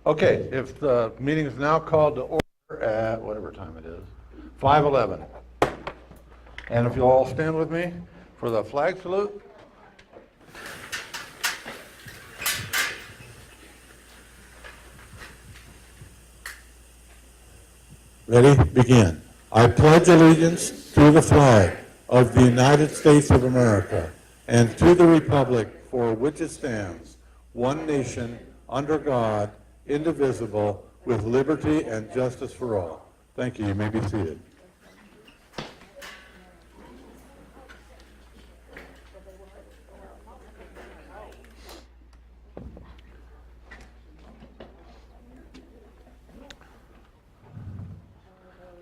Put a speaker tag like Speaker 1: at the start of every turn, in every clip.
Speaker 1: Okay, if the meeting is now called to order at whatever time it is, 5:11. And if you'll all stand with me for the flag salute. Ready? Begin. I pledge allegiance to the flag of the United States of America and to the republic for which it stands, one nation, under God, indivisible, with liberty and justice for all. Thank you. You may be seated.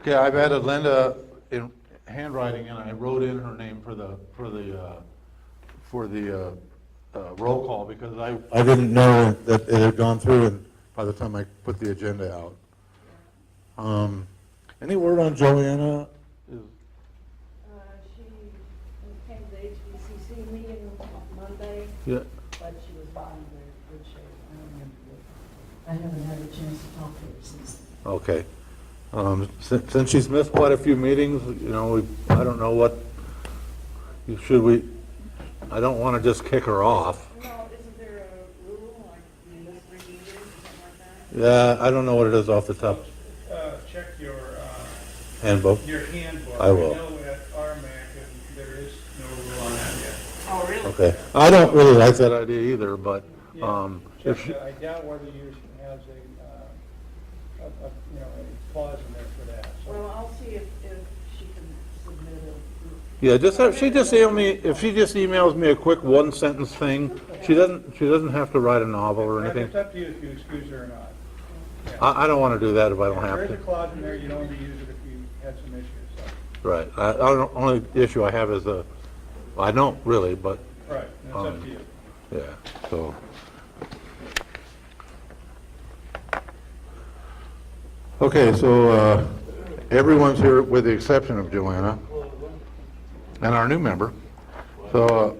Speaker 1: Okay, I've added Linda in handwriting, and I wrote in her name for the roll call because I didn't know that it had gone through, and by the time I put the agenda out. Any word on Joanna?
Speaker 2: She came to the HBCC meeting Monday,
Speaker 1: Yeah.
Speaker 2: but she was not in very good shape. I haven't had a chance to talk to her since.
Speaker 1: Okay. Since she's missed quite a few meetings, you know, I don't know what, should we, I don't want to just kick her off.
Speaker 2: No, isn't there a rule, like you miss 3 meetings or something like that?
Speaker 1: Yeah, I don't know what it is off the top.
Speaker 3: Check your
Speaker 1: Handbook?
Speaker 3: your handbook.
Speaker 1: I will.
Speaker 3: I know at RMAC, and there is no rule on that yet.
Speaker 2: Oh, really?
Speaker 1: Okay. I don't really like that idea either, but if she,
Speaker 3: I doubt whether you has a clause in there for that. So.
Speaker 2: Well, I'll see if she can submit a.
Speaker 1: yeah, just have, she just email me, if she just emails me a quick one sentence thing, she doesn't have to write a novel or anything.
Speaker 3: It's up to you if you excuse her or not. Yeah.
Speaker 1: I don't want to do that if I don't have
Speaker 3: There is
Speaker 1: to.
Speaker 3: a clause in there, you don't need to use it if you had some issues. So.
Speaker 1: Right. The only issue I have is I don't really, but,
Speaker 3: Right, and it's up to you.
Speaker 1: yeah, so. Okay, so everyone's here with the exception of Joanna and our new member. So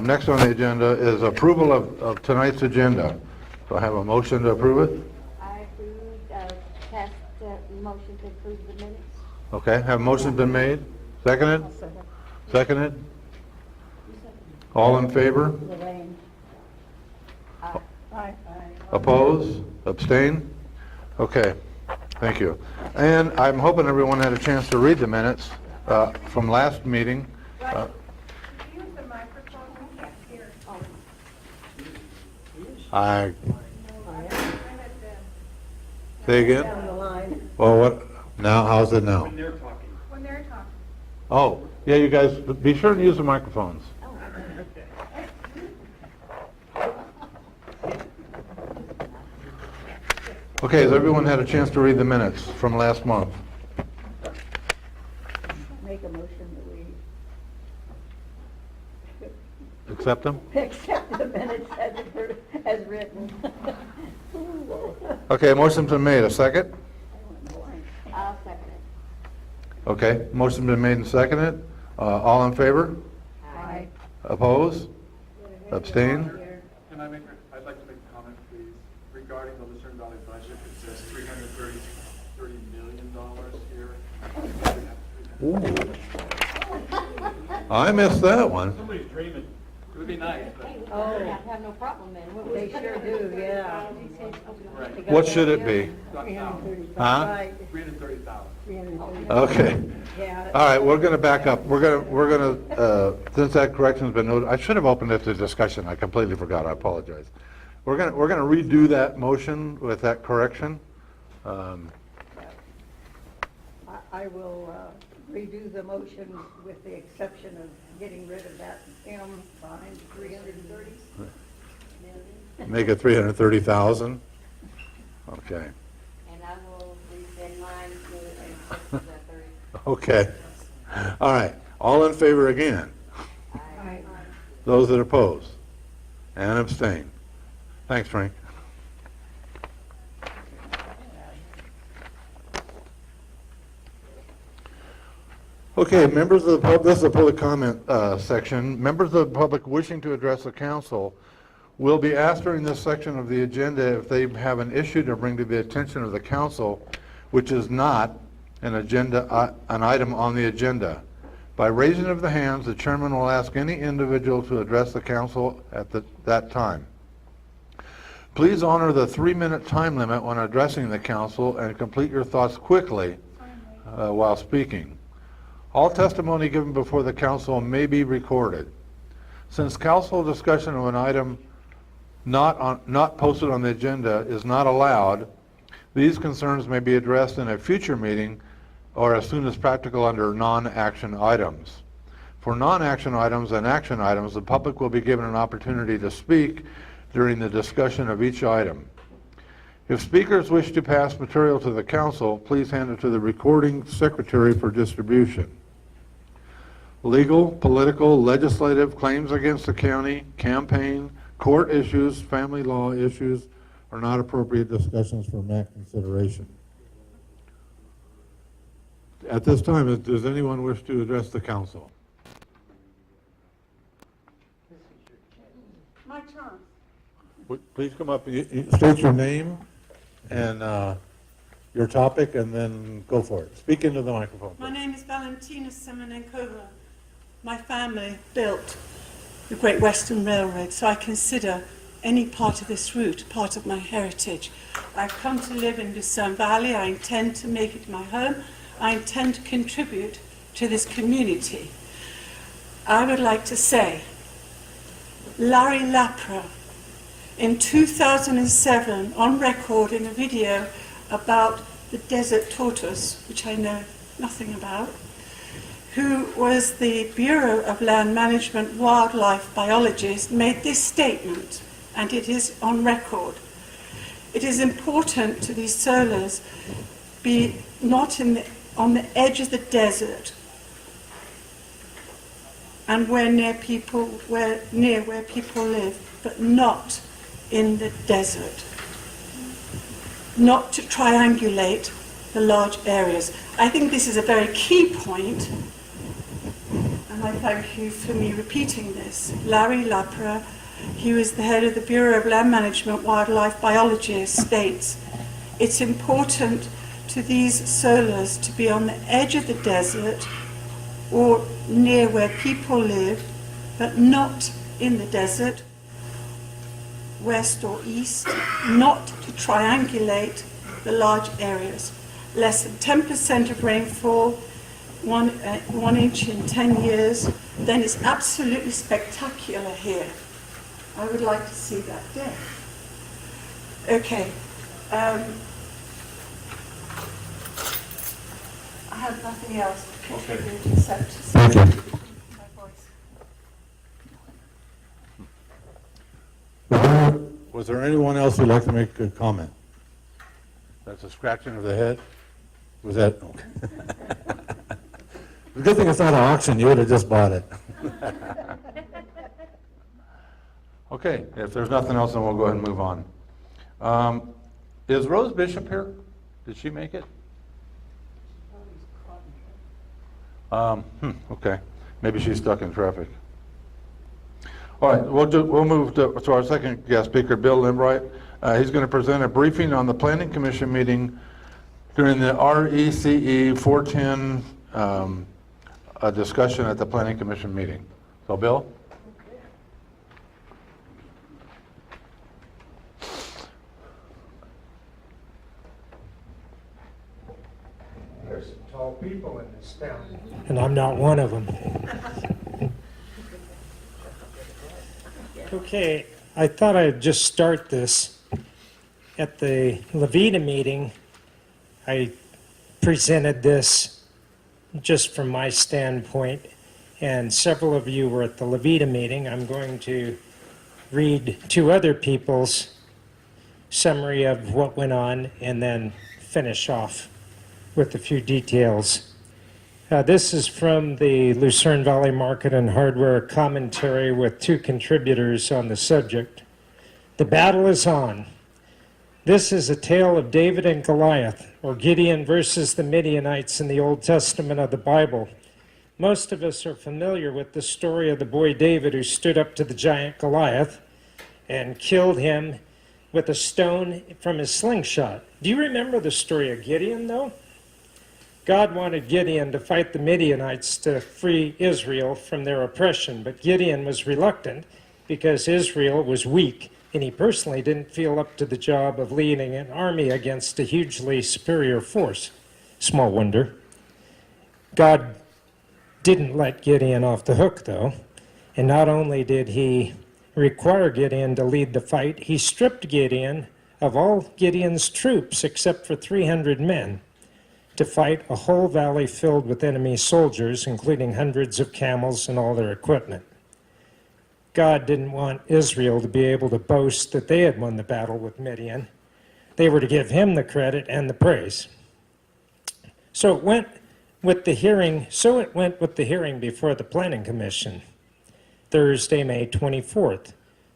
Speaker 1: next on the agenda is approval of tonight's agenda. So I have a motion to approve it.
Speaker 4: I approve, pass the motion to approve the minutes.
Speaker 1: Okay, have a motion been made? Seconded? Seconded? All in favor?
Speaker 4: Lorraine.
Speaker 2: Aye.
Speaker 1: Oppose? Abstain? Okay, thank you. And I'm hoping everyone had a chance to read the minutes from last meeting.
Speaker 5: Use the microphone, we can't hear.
Speaker 1: I, say again?
Speaker 2: Down the line.
Speaker 1: Well, what, now, how's it now?
Speaker 3: When they're talking.
Speaker 5: When they're talking.
Speaker 1: Oh, yeah, you guys, be sure to use the microphones. Okay, has everyone had a chance to read the minutes from last month?
Speaker 2: Make a motion that
Speaker 1: Accept them?
Speaker 2: we accept the minutes as written.
Speaker 1: Okay, motion's been made. A second?
Speaker 4: I'll second it.
Speaker 1: Okay, motion's been made and seconded. All in favor?
Speaker 2: Aye.
Speaker 1: Oppose? Abstain?
Speaker 6: Can I I'd like to make a comment, please, regarding the Lucerne Valley budget. It says $330 million here.
Speaker 1: Ooh. I missed that one.
Speaker 3: Somebody's dreaming.
Speaker 6: It would be nice, but.
Speaker 2: Oh.
Speaker 4: We have no problem then.
Speaker 2: They sure do, yeah.
Speaker 6: Right.
Speaker 2: They got
Speaker 1: What
Speaker 2: that
Speaker 1: should it
Speaker 2: down.
Speaker 1: be?
Speaker 2: 335.
Speaker 1: Huh?
Speaker 2: Right,
Speaker 6: 330,000.
Speaker 2: 335.
Speaker 1: Okay.
Speaker 2: Yeah.
Speaker 1: All right, we're going to back up. We're going to, since that correction's been noted, I should have opened it to discussion. I completely forgot. I apologize. We're going to redo that motion with that correction.
Speaker 2: I will redo the motion with the exception of getting rid of that M behind 330 million.
Speaker 1: Make it 330,000. Okay.
Speaker 4: And I will resend mine to accept that 30.
Speaker 1: Okay. All right. All in favor again?
Speaker 2: Aye.
Speaker 1: Those that oppose? And abstain? Thanks, Frank. Okay, members of the public, this is a public comment section. Members of the public wishing to address the council will be asked during this section of the agenda if they have an issue to bring to the attention of the council, which is not an item on the agenda. By raising of the hands, the chairman will ask any individual to address the council at that time. Please honor the 3-minute time limit when addressing the council and complete your thoughts quickly while speaking. All testimony given before the council may be recorded. Since council discussion of an item not posted on the agenda is not allowed, these concerns may be addressed in a future meeting or as soon as practical under non-action items. For non-action items and action items, the public will be given an opportunity to speak during the discussion of each item. If speakers wish to pass material to the council, please hand it to the recording secretary for distribution. Legal, political, legislative, claims against the county, campaign, court issues, family law issues are not appropriate discussions for MAC consideration. At this time, does anyone wish to address the council?
Speaker 5: My chance.
Speaker 1: Please come up, you state your name and your topic, and then go for it. Speak into the microphone.
Speaker 7: My name is Valentina Semenenkova. My family built the Great Western Railroad, so I consider any part of this route part of my heritage. I've come to live in Lucerne Valley. I intend to make it my home. I intend to contribute to this community. I would like to say, Larry Lapra, in 2007, on record in a video about the desert tortoise, which I know nothing about, who was the Bureau of Land Management wildlife biologist, made this statement, and it is on record. It is important to these solars be not on the edge of the desert and near where people live, but not in the desert. Not to triangulate the large areas. I think this is a very key point, and I thank you for me repeating this. Larry Lapra, he was the head of the Bureau of Land Management Wildlife Biology, states, it's important to these solars to be on the edge of the desert or near where people live, but not in the desert, west or east, not to triangulate the large areas. Less than 10% of rainfall, 1 inch in 10 years, then it's absolutely spectacular here. I would like to see that day. Okay. I have nothing else to contribute except to say
Speaker 1: Thank you.
Speaker 7: my voice.
Speaker 1: Was there anyone else who'd like to make a comment? That's a scratching of the head? Was that? Okay. The good thing it's not an auction, you would have just bought it. Okay, if there's nothing else, then we'll go ahead and move on. Is Rose Bishop here? Did she make it? Okay, maybe she's stuck in traffic. All right, we'll move to our second guest speaker, Bill Limbright. He's going to present a briefing on the Planning Commission meeting during the RECE 410 discussion at the Planning Commission meeting. So, Bill?
Speaker 3: There's some tall people in this town.
Speaker 8: And I'm not one of them. Okay, I thought I'd just start this. At the Levita meeting, I presented this just from my standpoint, and several of you were at the Levita meeting. I'm going to read two other people's summary of what went on and then finish off with a few details. This is from the Lucerne Valley Market and Hardware commentary with two contributors on the subject. The battle is on. This is a tale of David and Goliath, or Gideon versus the Midianites in the Old Testament of the Bible. Most of us are familiar with the story of the boy David who stood up to the giant Goliath. and killed him with a stone from his slingshot. Do you remember the story of Gideon, though? God wanted Gideon to fight the Midianites to free Israel from their oppression, but Gideon was reluctant because Israel was weak, and he personally didn't feel up to the job of leading an army against a hugely superior force. Small wonder. God didn't let Gideon off the hook, though, and not only did he require Gideon to lead the fight, he stripped Gideon of all Gideon's troops except for 300 men to fight a whole valley filled with enemy soldiers, including hundreds of camels and all their equipment. God didn't want Israel to be able to boast that they had won the battle with Midian. They were to give him the credit and the praise. So it went with the hearing before the Planning Commission, Thursday, May 24th.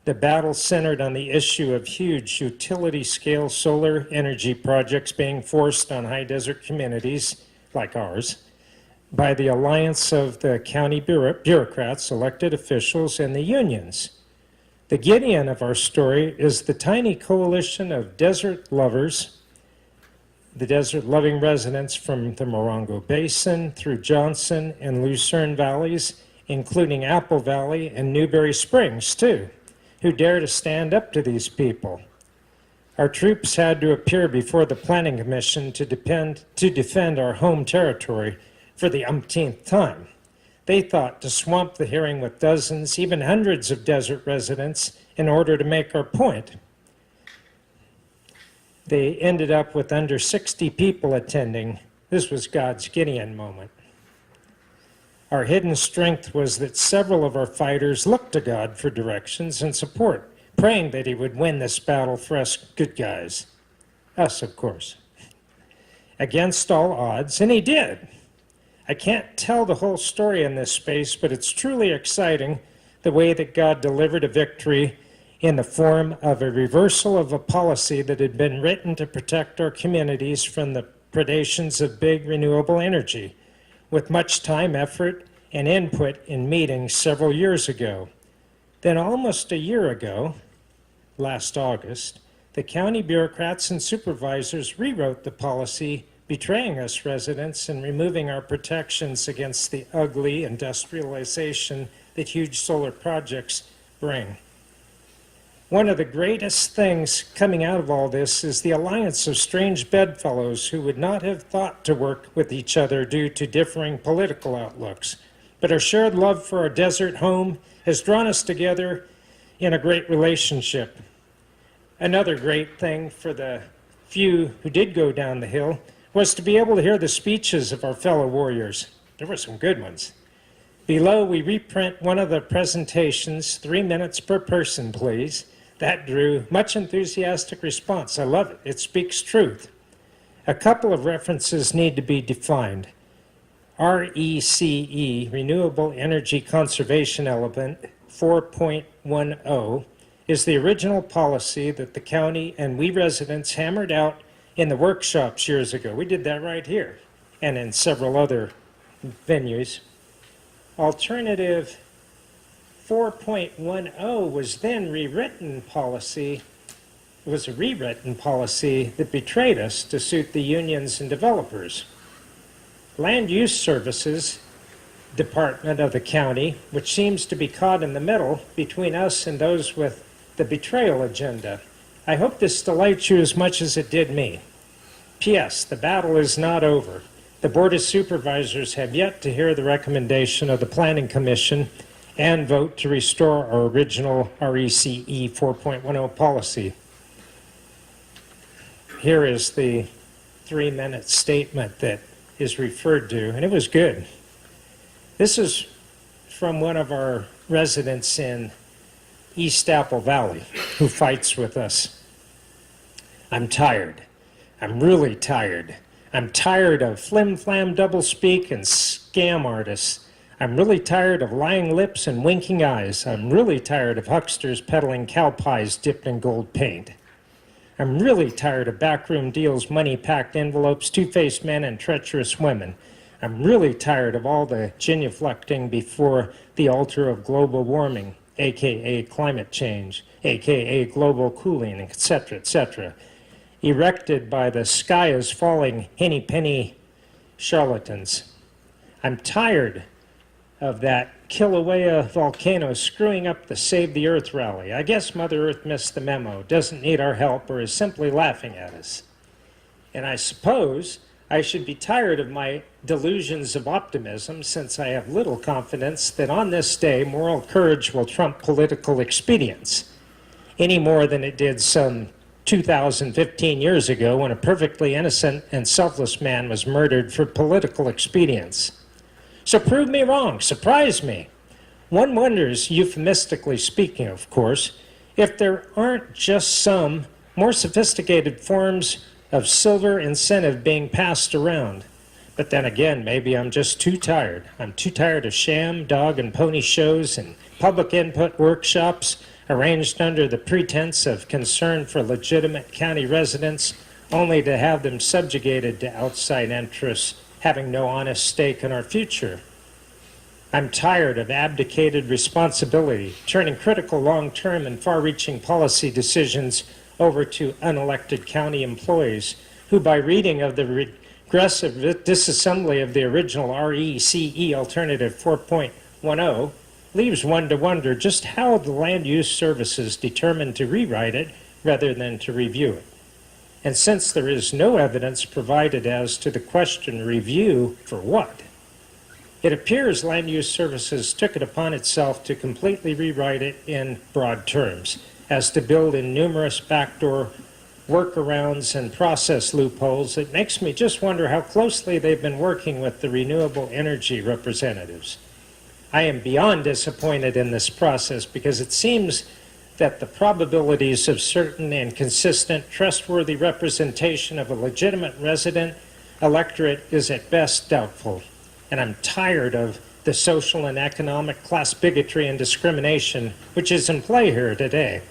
Speaker 8: The battle centered on the issue of huge utility-scale solar energy projects being forced on high desert communities like ours by the alliance of the county bureaucrats, elected officials, and the unions. The Gideon of our story is the tiny coalition of desert lovers, the desert-loving residents from the Morongo Basin through Johnson and Lucerne valleys, including Apple Valley and Newberry Springs, too, who dare to stand up to these people. Our troops had to appear before the Planning Commission to defend our home territory for the umpteenth time. They thought to swamp the hearing with dozens, even hundreds of desert residents in order to make our point. They ended up with under 60 people attending. This was God's Gideon moment. Our hidden strength was that several of our fighters looked to God for directions and support, praying that he would win this battle for us good guys. Us, of course. Against all odds, and he did. I can't tell the whole story in this space, but it's truly exciting the way that God delivered a victory in the form of a reversal of a policy that had been written to protect our communities from the predations of big renewable energy, with much time, effort, and input in meetings several years ago. Then almost a year ago, last August, the county bureaucrats and supervisors rewrote the policy, betraying us residents and removing our protections against the ugly industrialization that huge solar projects bring. One of the greatest things coming out of all this is the alliance of strange bedfellows who would not have thought to work with each other due to differing political outlooks. But our shared love for our desert home has drawn us together in a great relationship. Another great thing for the few who did go down the hill was to be able to hear the speeches of our fellow warriors. There were some good ones. Below, we reprint one of the presentations, 3 minutes per person, please. That drew much enthusiastic response. I love it. It speaks truth. A couple of references need to be defined. RECE, Renewable Energy Conservation Element 4.10, is the original policy that the county and we residents hammered out in the workshops years ago. We did that right here and in several other venues. Alternative 4.10 was then rewritten policy. It was a rewritten policy that betrayed us to suit the unions and developers. Land Use Services Department of the county, which seems to be caught in the middle between us and those with the betrayal agenda. I hope this delights you as much as it did me. P.S. The battle is not over. The Board of Supervisors have yet to hear the recommendation of the Planning Commission and vote to restore our original RECE 4.10 policy. Here is the 3-minute statement that is referred to, and it was good. This is from one of our residents in East Apple Valley who fights with us. I'm tired. I'm really tired. I'm tired of flim-flam doublespeak and scam artists. I'm really tired of lying lips and winking eyes. I'm really tired of hucksters peddling cow pies dipped in gold paint. I'm really tired of backroom deals, money-packed envelopes, two-faced men, and treacherous women. I'm really tired of all the genuflecting before the altar of global warming, aka climate change. aka global cooling, etc., erected by the sky is falling henny penny charlatans. I'm tired of that Kilauea volcano screwing up the Save the Earth rally. I guess Mother Earth missed the memo, doesn't need our help, or is simply laughing at us. And I suppose I should be tired of my delusions of optimism, since I have little confidence that on this day moral courage will trump political expedience, any more than it did some 2015 years ago when a perfectly innocent and selfless man was murdered for political expedience. So prove me wrong, surprise me. One wonders, euphemistically speaking, of course, if there aren't just some more sophisticated forms of silver incentive being passed around. But then again, maybe I'm just too tired. I'm too tired of sham, dog, and pony shows and public input workshops arranged under the pretense of concern for legitimate county residents, only to have them subjugated to outside interests having no honest stake in our future. I'm tired of abdicated responsibility, turning critical long-term and far-reaching policy decisions over to unelected county employees who, by reading of the regressive disassembly of the original RECE Alternative 4.10, leaves one to wonder just how the Land Use Services determined to rewrite it rather than to review it. And since there is no evidence provided as to the question, review for what, it appears Land Use Services took it upon itself to completely rewrite it in broad terms, as to build in numerous backdoor workarounds and process loopholes. It makes me just wonder how closely they've been working with the renewable energy representatives. I am beyond disappointed in this process because it seems that the probabilities of certain and consistent, trustworthy representation of a legitimate resident electorate is at best doubtful. And I'm tired of the social and economic class bigotry and discrimination which is in play here today.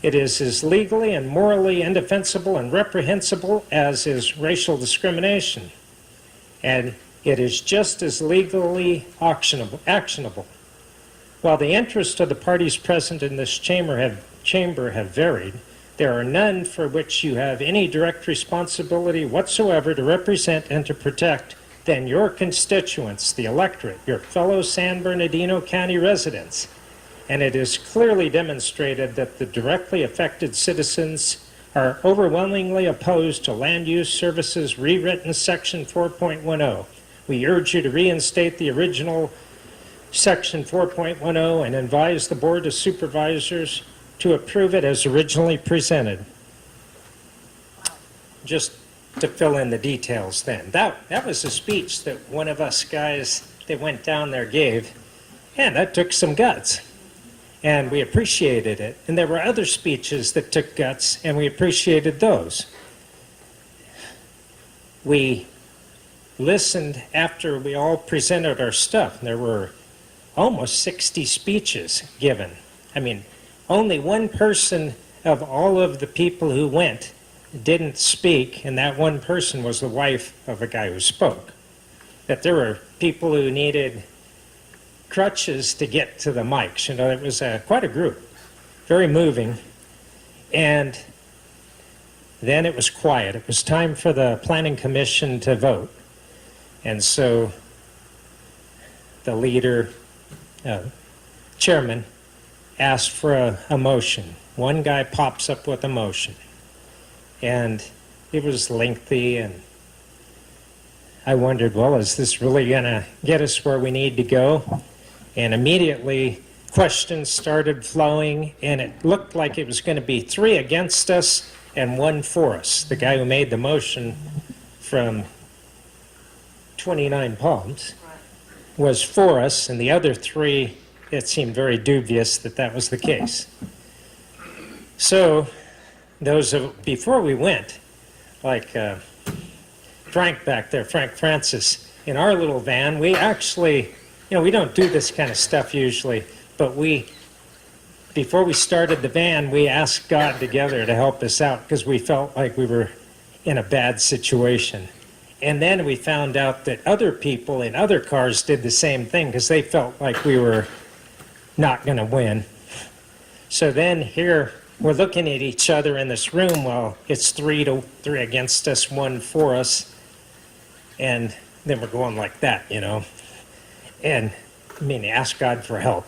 Speaker 8: It is as legally and morally indefensible and reprehensible as is racial discrimination. And it is just as legally actionable. While the interests of the parties present in this chamber have varied, there are none for which you have any direct responsibility whatsoever to represent and to protect than your constituents, the electorate, your fellow San Bernardino County residents. And it is clearly demonstrated that the directly affected citizens are overwhelmingly opposed to Land Use Services rewritten Section 4.10. We urge you to reinstate the original Section 4.10 and advise the Board of Supervisors to approve it as originally presented. Just to fill in the details then. That was a speech that one of us guys that went down there gave, and that took some guts. And we appreciated it. And there were other speeches that took guts, and we appreciated those. We listened after we all presented our stuff. There were almost 60 speeches given. I mean, only one person of all of the people who went didn't speak, and that one person was the wife of a guy who spoke. That there were people who needed crutches to get to the mics. You know, it was quite a group, very moving. And then it was quiet. It was time for the Planning Commission to vote. And so the leader, chairman, asked for a motion. One guy pops up with a motion. And it was lengthy, and I wondered, well, is this really going to get us where we need to go? And immediately questions started flowing, and it looked like it was going to be 3 against us and 1 for us. The guy who made the motion from 29 Palms was for us, and the other 3, it seemed very dubious that that was the case. So before we went, like Frank back there, Frank Francis, in our little van, we actually, we don't do this kind of stuff usually, but before we started the van, we asked God together to help us out because we felt like we were in a bad situation. And then we found out that other people in other cars did the same thing because they felt like we were not going to win. So then here, we're looking at each other in this room while it's 3-3 against us, 1 for us. And then we're going like that, you know. And I mean, ask God for help.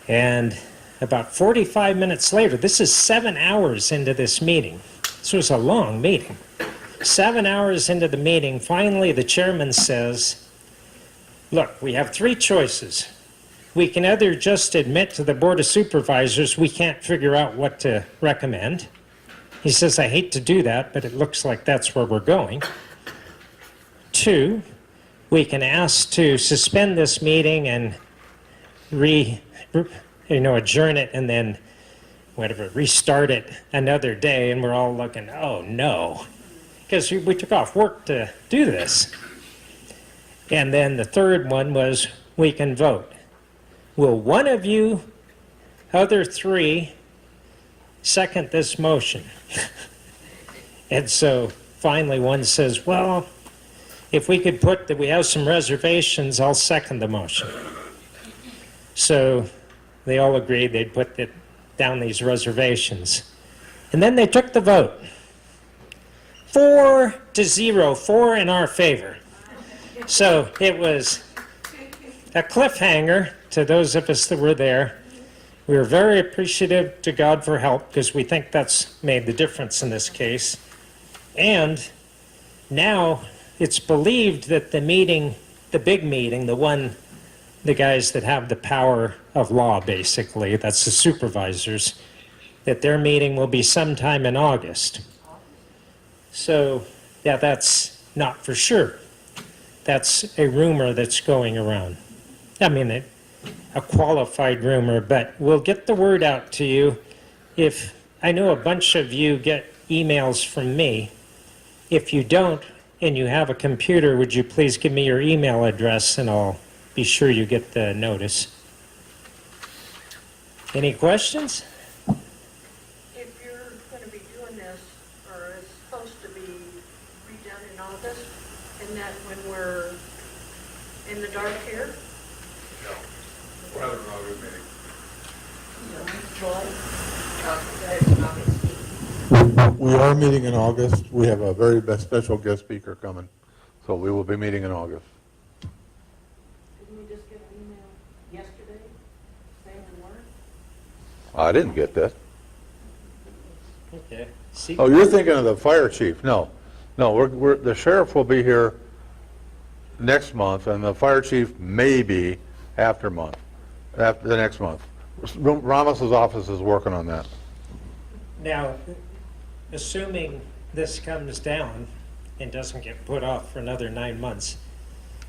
Speaker 8: And about 45 minutes later, this is 7 hours into this meeting. This was a long meeting. 7 hours into the meeting, finally the chairman says, look, we have 3 choices. We can either just admit to the Board of Supervisors we can't figure out what to recommend. He says, I hate to do that, but it looks like that's where we're going. 2, we can ask to suspend this meeting and adjourn it and then restart it another day. And we're all looking, oh no, because we took off work to do this. And then the third one was we can vote. Will one of you other 3 second this motion? And so finally one says, well, if we could put that we have some reservations, I'll second the motion. So they all agreed they'd put down these reservations. And then they took the vote. 4-0, 4 in our favor. So it was a cliffhanger to those of us that were there. We were very appreciative to God for help because we think that's made the difference in this case. And now it's believed that the meeting, the big meeting, the guys that have the power of law, basically, that's the supervisors, that their meeting will be sometime in August. So, yeah, that's not for sure. That's a rumor that's going around. I mean, a qualified rumor, but we'll get the word out to you. If I know a bunch of you get emails from me, if you don't and you have a computer, would you please give me your email address and I'll be sure you get the notice. Any questions?
Speaker 9: If you're going to be doing this, or it's supposed to be redone in August, and that when we're in the dark here?
Speaker 6: No, we'll have an August meeting.
Speaker 1: We are meeting in August. We have a very special guest speaker coming, so we will be meeting in August.
Speaker 9: Didn't we just get an email yesterday saying we weren't?
Speaker 1: I didn't get that.
Speaker 8: Okay. See,
Speaker 1: Oh, you're thinking of the fire chief. No, the sheriff will be here next month, and the fire chief may be after the next month. Ramos's office is working on that.
Speaker 8: now, assuming this comes down and doesn't get put off for another 9 months,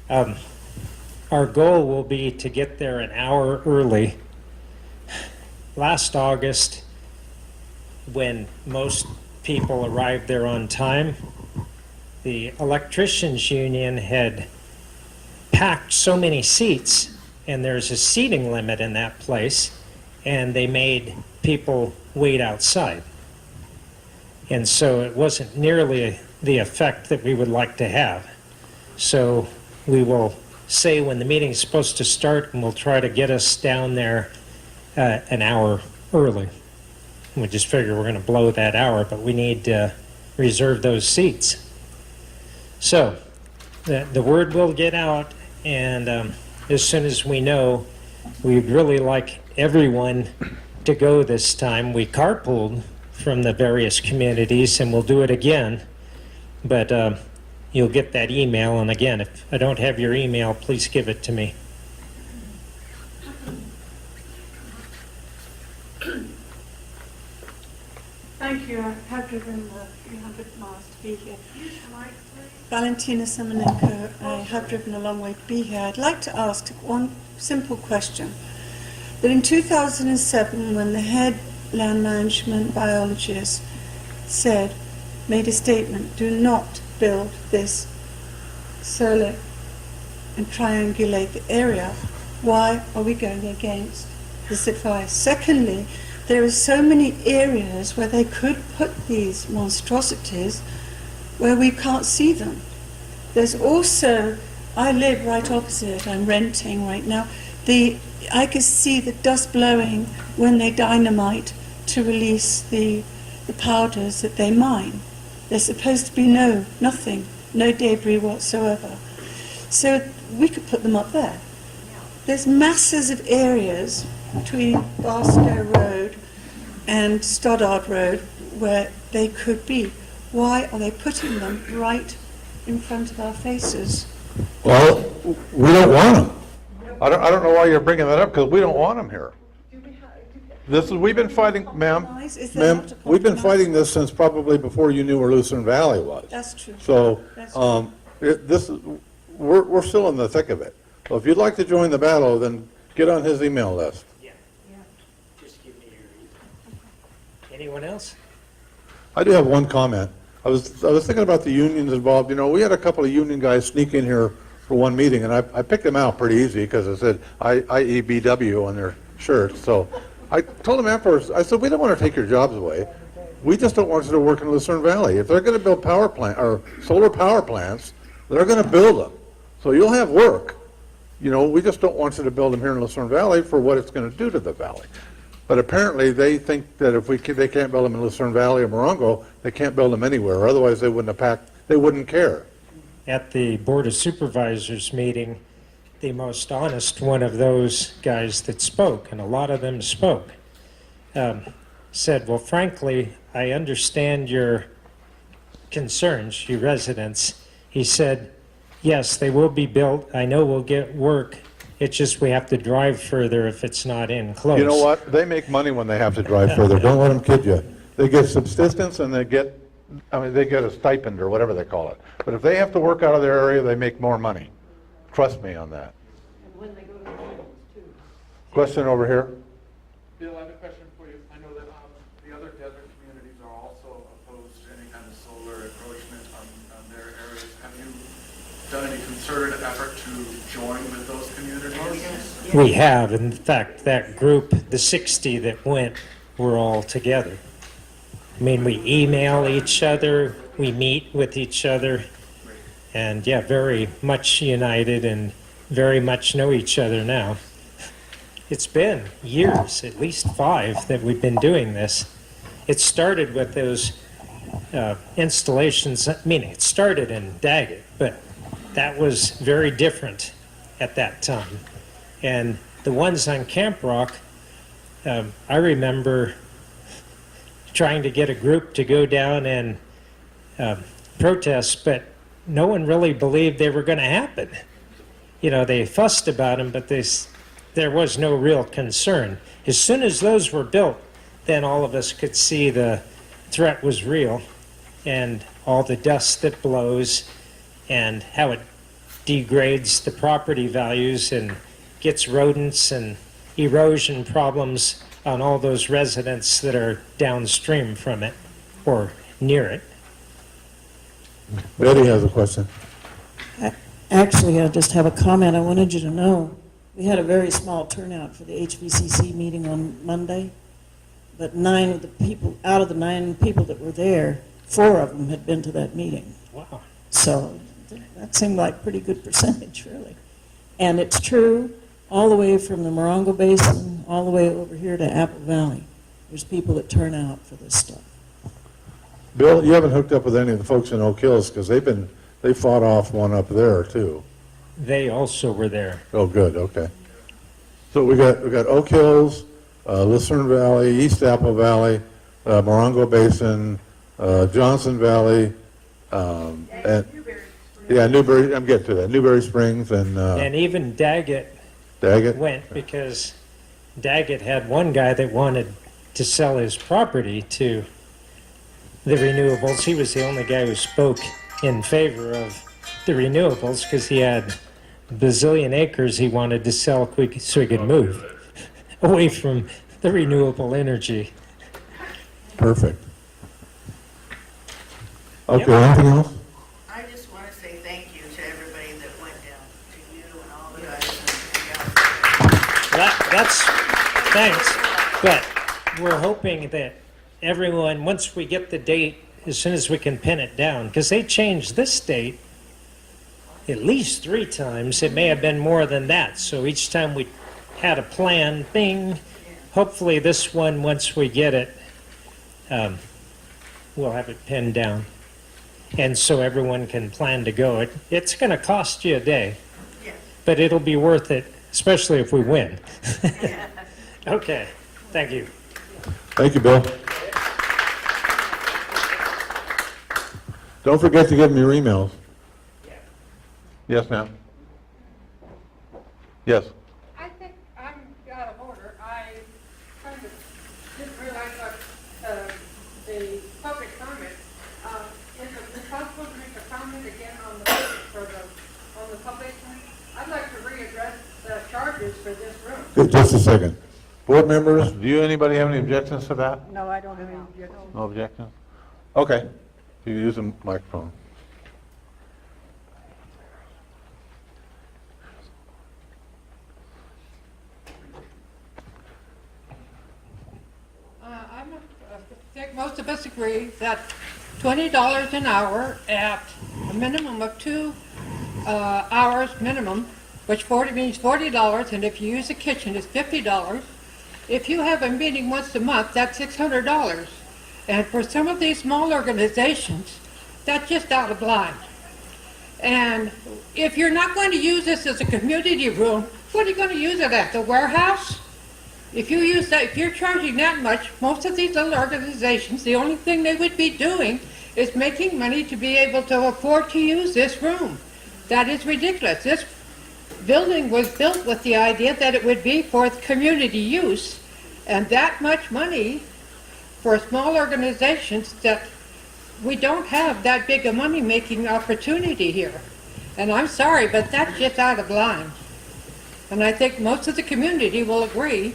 Speaker 8: our goal will be to get there an hour early. Last August, when most people arrived there on time, the electricians union had packed so many seats, and there's a seating limit in that place, and they made people wait outside. And so it wasn't nearly the effect that we would like to have. So we will say when the meeting is supposed to start, and we'll try to get us down there an hour early. We just figure we're going to blow that hour, but we need to reserve those seats. So the word will get out, and as soon as we know, we'd really like everyone to go this time. We carpooled from the various communities, and we'll do it again. But you'll get that email, and again, if I don't have your email, please give it to me.
Speaker 7: Thank you. I have driven 300 miles to be here. Valentina Semenenko, I have driven a long way to be here. I'd like to ask one simple question. That in 2007, when the head land management biologist made a statement, do not build this solar and triangulate the area, why are we going against this advice? Secondly, there are so many areas where they could put these monstrosities where we can't see them. There's also, I live right opposite, I'm renting right now, the I could see the dust blowing when they dynamite to release the powders that they mine. There's supposed to be nothing, no debris whatsoever. So we could put them up there. There's masses of areas between Barstow Road and Stoddard Road where they could be. Why are they putting them right in front of our faces?
Speaker 1: Well, we don't want them. I don't know why you're bringing that up, because we don't want them here. We've been fighting, ma'am,
Speaker 7: Is there not a
Speaker 1: we've been
Speaker 7: compromise?
Speaker 1: fighting this since probably before you knew where Lucerne Valley was.
Speaker 7: That's true.
Speaker 1: So,
Speaker 7: That's true.
Speaker 1: we're still in the thick of it. So if you'd like to join the battle, then get on his email list.
Speaker 8: Yeah. Just give me your email. Anyone else?
Speaker 1: I do have one comment. I was thinking about the unions involved. You know, we had a couple of union guys sneak in here for one meeting, and I picked them out pretty easy because it said IEBW on their shirts. So I told them afterwards, I said, we don't want to take your jobs away. We just don't want you to work in Lucerne Valley. If they're going to build power plant or solar power plants, they're going to build them. So you'll have work. You know, we just don't want you to build them here in Lucerne Valley for what it's going to do to the valley. But apparently they think that if they can't build them in Lucerne Valley or Morongo, they can't build them anywhere. Otherwise they wouldn't care.
Speaker 8: At the Board of Supervisors meeting, the most honest one of those guys that spoke, and a lot of them spoke, said, well, frankly, I understand your concerns, you residents. He said, yes, they will be built. I know we'll get work. It's just we have to drive further if it's not in close.
Speaker 1: You know what? They make money when they have to drive further. Don't let them kid you. They get subsistence and they get a stipend or whatever they call it. But if they have to work out of their area, they make more money. Trust me on that.
Speaker 9: And when they go to the meetings, too.
Speaker 1: Question over here?
Speaker 6: Bill, I have a question for you. I know that the other desert communities are also opposed to any kind of solar encroachment on their areas. Have you done any concerted effort to join with those communities?
Speaker 8: We have. In fact, that group, the 60 that went, were all together. I mean, we email each other, we meet with each other, and yeah, very much united and very much know each other now. It's been years, at least 5, that we've been doing this. It started with those installations. I mean, it started in Daggett, but that was very different at that time. And the ones on Camp Rock, I remember trying to get a group to go down and protest, but no one really believed they were going to happen. You know, they fussed about them, but there was no real concern. As soon as those were built, then all of us could see the threat was real and all the dust that blows and how it degrades the property values and gets rodents and erosion problems on all those residents that are downstream from it or near it.
Speaker 1: Betty has a question.
Speaker 10: Actually, I just have a comment. I wanted you to know, we had a very small turnout for the HVCC meeting on Monday, but 9 of the people, out of the 9 people that were there, 4 of them had been to that meeting.
Speaker 8: Wow.
Speaker 10: So that seemed like a pretty good percentage, really. And it's true, all the way from the Morongo Basin, all the way over here to Apple Valley. There's people that turn out for this stuff.
Speaker 1: Bill, you haven't hooked up with any of the folks in Oak Hills because they fought off one up there too.
Speaker 8: They also were there.
Speaker 1: Oh, good, okay. So we got Oak Hills, Lucerne Valley, East Apple Valley, Morongo Basin, Johnson Valley, and yeah, Newberry. I'm getting to that. Newberry Springs
Speaker 8: And even Daggett
Speaker 1: Daggett.
Speaker 8: went because Daggett had one guy that wanted to sell his property to the renewables. He was the only guy who spoke in favor of the renewables because he had a bazillion acres he wanted to sell so he could move away from the renewable energy.
Speaker 1: Perfect. Okay, anything else?
Speaker 11: I just want to say thank you to everybody that went down, to you and all the guys and gals.
Speaker 8: That's thanks, but we're hoping that everyone, once we get the date, as soon as we can pin it down, because they changed this date at least 3 times. It may have been more than that. So each time we had a plan thing. Hopefully this one, once we get it, we'll have it pinned down. And so everyone can plan to go. It's going to cost you a day,
Speaker 11: Yes.
Speaker 8: but it'll be worth it, especially if we win. Okay, thank you.
Speaker 1: Thank you, Bill. Don't forget to give them your emails. Yes, ma'am. Yes.
Speaker 5: I think I'm out of order. I kind of didn't realize what the public comment. Is it possible to make a comment again on the public? I'd like to readdress the charges for this room.
Speaker 1: Just a second. Board members, anybody have any objections to that?
Speaker 2: No, I don't have any objections.
Speaker 1: No objections? Okay. You use the microphone.
Speaker 5: I think most of us agree that $20 an hour at a minimum of 2 hours minimum, which means $40, and if you use the kitchen, it's $50. If you have a meeting once a month, that's $600. And for some of these small organizations, that's just out of line. And if you're not going to use this as a community room, what are you going to use it at? The warehouse? If you use that, if you're charging that much, most of these little organizations, the only thing they would be doing is making money to be able to afford to use this room. That is ridiculous. This building was built with the idea that it would be for community use, and that much money for small organizations, that we don't have that big a money-making opportunity here. And I'm sorry, but that's just out of line. And I think most of the community will agree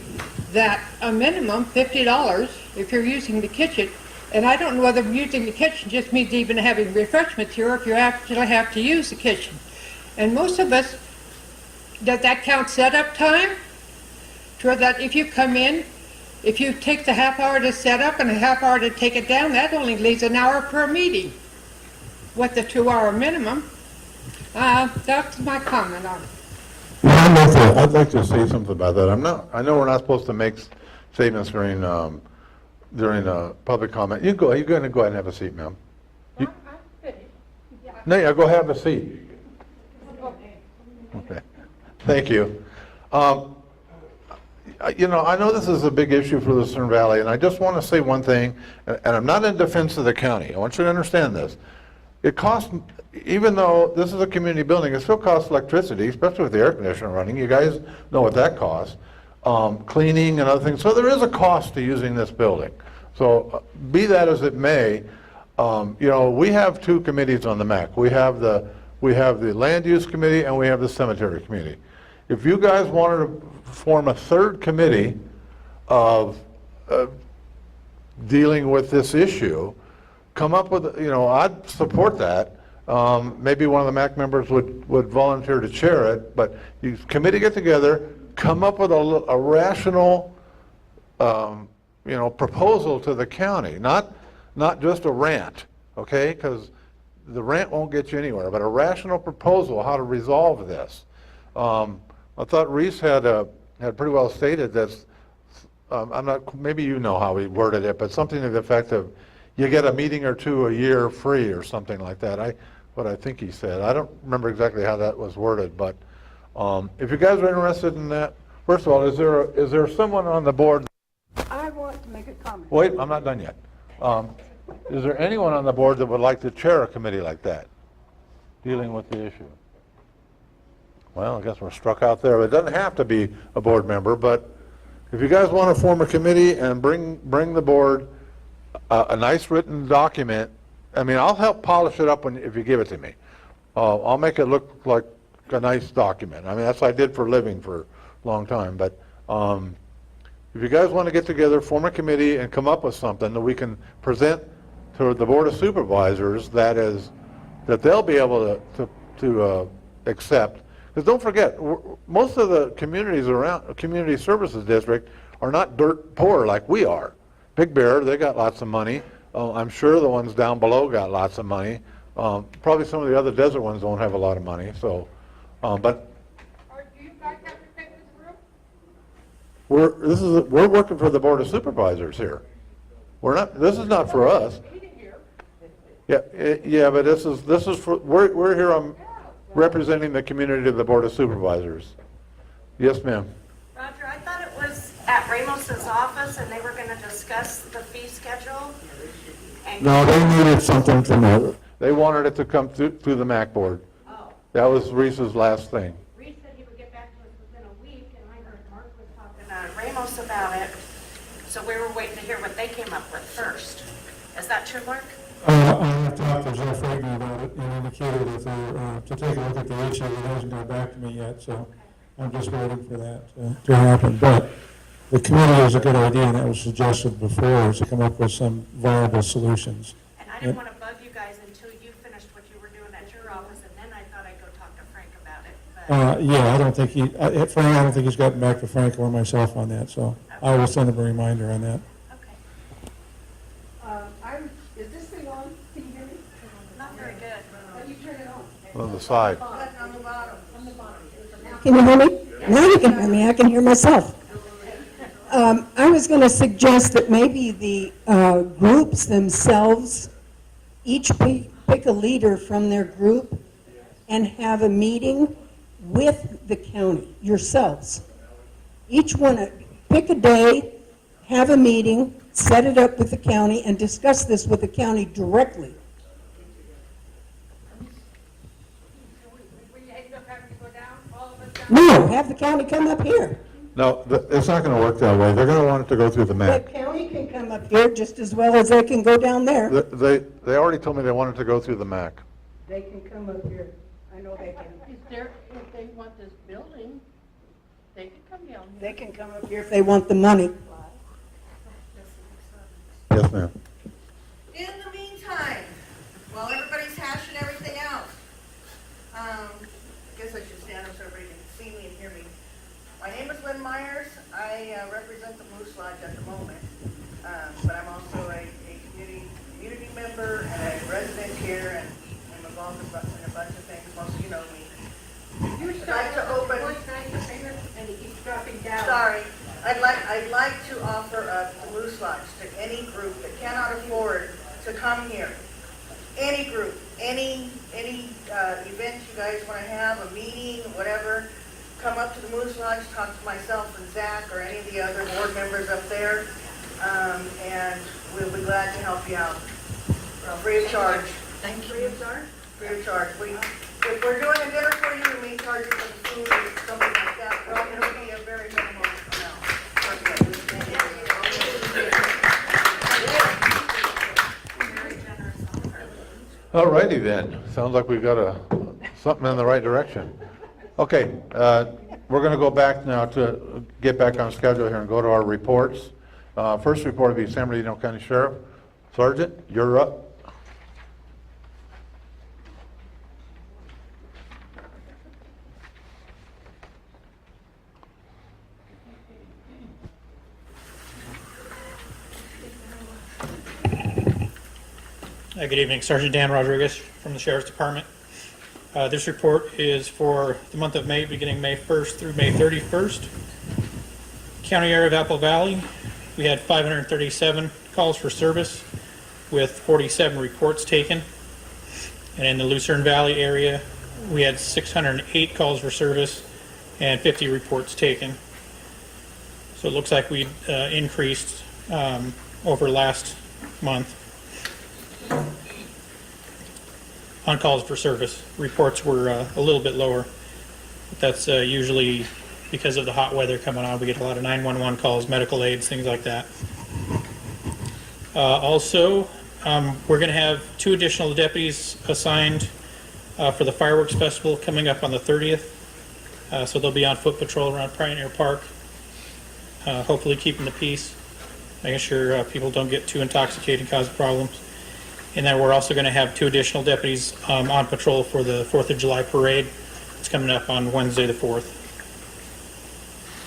Speaker 5: that a minimum $50 if you're using the kitchen, and I don't know whether using the kitchen just means even having refreshments here, or if you actually have to use the kitchen. And most of us, does that count setup time? So that if you come in, if you take the half hour to set up and a half hour to take it down, that only leaves an hour per meeting with the 2-hour minimum. That's my comment on it.
Speaker 1: Well, I'd like to say something about that. I know we're not supposed to make statements during public comment. You're going to go ahead and have a seat, ma'am.
Speaker 5: I'm finished.
Speaker 1: No, yeah, go have a seat. Okay. Thank you. I know this is a big issue for the Lucerne Valley, and I just want to say one thing, and I'm not in defense of the county. I want you to understand this. It costs, even though this is a community building, it still costs electricity, especially with the air conditioner running. You guys know what that costs. Cleaning and other things. So there is a cost to using this building. So be that as it may, we have 2 committees on the MAC. We have the land use committee and we have the cemetery committee. If you guys wanted to form a 3rd committee of dealing with this issue, come up with, I'd support that. Maybe one of the MAC members would volunteer to chair it, but you committee get together, come up with a rational, proposal to the county, not just a rant, okay? Because the rant won't get you anywhere, but a rational proposal how to resolve this. I thought Reese had pretty well stated this. Maybe you know how he worded it, but something to the effect of, you get a meeting or 2 a year free or something like that. What I think he said. I don't remember exactly how that was worded, but if you guys are interested in that, first of all, is there someone on the board?
Speaker 2: I want to make a comment.
Speaker 1: Wait, I'm not done yet. Is there anyone on the board that would like to chair a committee like that, dealing with the issue? Well, I guess we're struck out there. It doesn't have to be a board member, but if you guys want to form a committee and bring the board a nice written document, I'll help polish it up if you give it to me. I'll make it look like a nice document. That's what I did for a living for a long time. But if you guys want to get together, form a committee, and come up with something that we can present to the Board of Supervisors, that they'll be able to accept. Because don't forget, most of the communities around Community Services District are not dirt poor like we are. Big Bear, they got lots of money. I'm sure the ones down below got lots of money. Probably some of the other desert ones don't have a lot of money. So, but
Speaker 5: Do you guys have to take this room?
Speaker 1: we're working for the Board of Supervisors here. This is not for us. Yeah, but this is for, we're here representing the community of the Board of Supervisors. Yes, ma'am.
Speaker 11: Roger, I thought it was at Ramos's office and they were going to discuss the fee schedule. And
Speaker 1: No, they needed something from the, they wanted it to come through the MAC board.
Speaker 11: Oh,
Speaker 1: That was Reese's last thing.
Speaker 11: Reese said he would get back to us within a week, and I heard Mark was talking to Ramos about it. So we were waiting to hear what they came up with first. Is that true, Mark?
Speaker 1: I have talked to Jeff Franklin about it and indicated that they're, to take a look at the issue. It hasn't got back to me yet, so I'm just waiting for that to happen. But the committee is a good idea, and that was suggested before, is to come up with some viable solutions.
Speaker 11: And I didn't want to bug you guys until you finished what you were doing at your office, and then I thought I'd go talk to Frank about it. But
Speaker 1: Yeah, I don't think Frank, I don't think he's gotten back to Frank or myself on that, so I will send him a reminder on that.
Speaker 11: okay,
Speaker 2: Is this thing on? Can you hear me?
Speaker 11: not very good.
Speaker 2: How do you turn it on?
Speaker 1: On the side.
Speaker 11: On the bottom.
Speaker 12: Can you hear me? Now you can hear me. I can hear myself. I was going to suggest that maybe the groups themselves, each pick a leader from their group and have a meeting with the county, yourselves. Each one, pick a day, have a meeting, set it up with the county, and discuss this with the county directly.
Speaker 5: We end up having to go down, all of us down?
Speaker 12: No, have the county come up here.
Speaker 1: No, it's not going to work that way. They're going to want it to go through the
Speaker 12: The
Speaker 1: MAC.
Speaker 12: county can come up here just as well as they can go down there.
Speaker 1: They already told me they wanted to go through the MAC.
Speaker 2: They can come up here. I know they can.
Speaker 9: If they want this building, they can come down here.
Speaker 12: They can come up here if they want the money.
Speaker 1: Yes, ma'am.
Speaker 11: In the meantime, while everybody's hashing everything out, I guess I should stand up so everybody can see me and hear me. My name is Lynn Myers. I represent the Moose Lodge at the moment, but I'm also a community member and a resident here, and I'm involved in a bunch of things. Most of you know me.
Speaker 5: You
Speaker 11: I'd like
Speaker 5: started
Speaker 11: to open.
Speaker 5: and it keeps dropping down.
Speaker 11: Sorry, I'd like to offer up the Moose Lodge to any group that cannot afford to come here. Any group, any event you guys want to have, a meeting, whatever, come up to the Moose Lodge, talk to myself and Zach or any of the other board members up there, and we'll be glad to help you out. Free of charge.
Speaker 9: Thank you.
Speaker 11: Free of charge? Free of charge. If we're doing a dinner for you, we may charge you for the food or something like that, but it'll be a very minimal amount.
Speaker 1: All righty then. Sounds like we've got something in the right direction. Okay, we're going to go back now to get back on schedule here and go to our reports. First report will be San Bernardino County Sheriff. Sergeant, you're up.
Speaker 13: Good evening, Sergeant Dan Rodriguez from the Sheriff's Department. This report is for the month of May, beginning May 1st through May 31st. County area of Apple Valley, we had 537 calls for service with 47 reports taken. And in the Lucerne Valley area, we had 608 calls for service and 50 reports taken. So it looks like we increased over last month. On calls for service, reports were a little bit lower. That's usually because of the hot weather coming on. We get a lot of 911 calls, medical aids, things like that. Also, we're going to have 2 additional deputies assigned for the fireworks festival coming up on the 30th. So they'll be on foot patrol around Pioneer Park, hopefully keeping the peace, making sure people don't get too intoxicated and cause problems. And then we're also going to have 2 additional deputies on patrol for the 4th of July parade. It's coming up on Wednesday the 4th.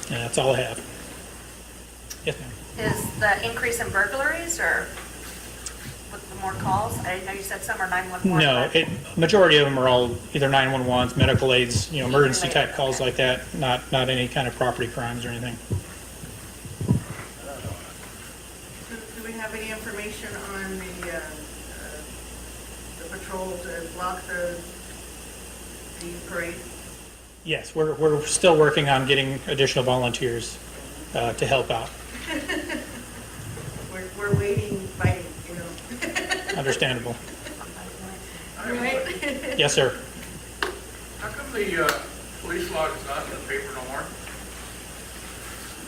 Speaker 13: And that's all I have. Yes, ma'am.
Speaker 11: Is the increase in burglaries or with the more calls? I know you said some are 911.
Speaker 13: No, majority of them are all either 911s, medical aids, emergency type calls like that, not any kind of property crimes or anything.
Speaker 11: on the patrol to block the parade?
Speaker 13: Yes, we're still working on getting additional volunteers to help out.
Speaker 11: We're waiting, fighting, you know.
Speaker 13: Understandable.
Speaker 11: Right?
Speaker 13: Yes, sir.
Speaker 6: How come the police log is not in the paper no more?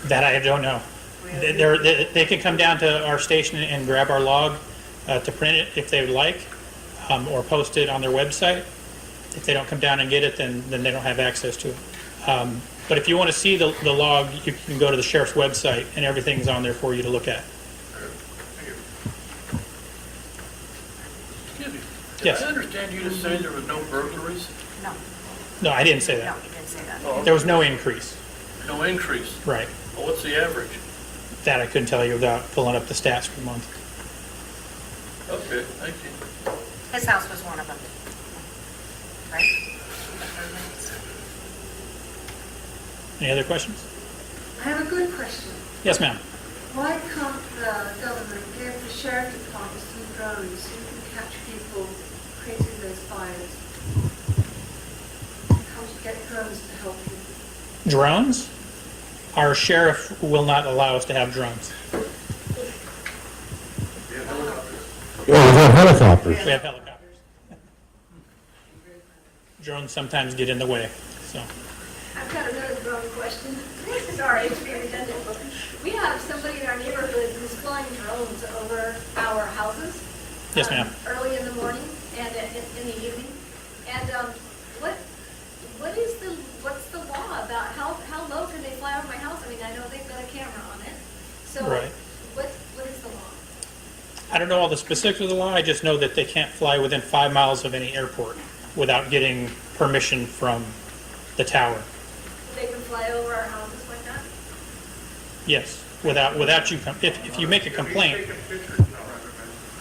Speaker 13: That I don't know. They can come down to our station and grab our log to print it if they would like, or post it on their website. If they don't come down and get it, then they don't have access to it. But if you want to see the log, you can go to the sheriff's website, and everything's on there for you to look at.
Speaker 14: Excuse me.
Speaker 13: Yes.
Speaker 14: Did I understand you to say there was no burglaries?
Speaker 11: No,
Speaker 13: No, I didn't say
Speaker 11: no,
Speaker 13: that.
Speaker 11: you didn't say that.
Speaker 13: There was no increase.
Speaker 14: No increase?
Speaker 13: Right.
Speaker 14: Well, what's the average?
Speaker 13: That I couldn't tell you without pulling up the stats for the month.
Speaker 14: Okay, thank you.
Speaker 11: His house was one of them, right?
Speaker 13: Any other questions?
Speaker 15: I have a good question.
Speaker 13: Yes, ma'am.
Speaker 15: Why can't the government give the sheriff department some drones so you can catch people creating those fires? Can't you get drones to help you?
Speaker 13: Drones? Our sheriff will not allow us to have drones.
Speaker 1: Yeah, we have helicopters.
Speaker 13: We have helicopters. Drones sometimes get in the way, so.
Speaker 15: I've got another drone question. Sorry to be redundant. We have somebody in our neighborhood who's flying drones over our houses.
Speaker 13: Yes, ma'am.
Speaker 15: Early in the morning and in the evening. And what's the law about how low can they fly over my house? I mean, I know they've got a camera on it. So
Speaker 13: Right.
Speaker 15: what is the law?
Speaker 13: I don't know all the specifics of the law, I just know that they can't fly within 5 miles of any airport without getting permission from the tower.
Speaker 15: They can fly over our houses like that?
Speaker 13: Yes, without you, if you make a complaint,
Speaker 6: Taking pictures, no,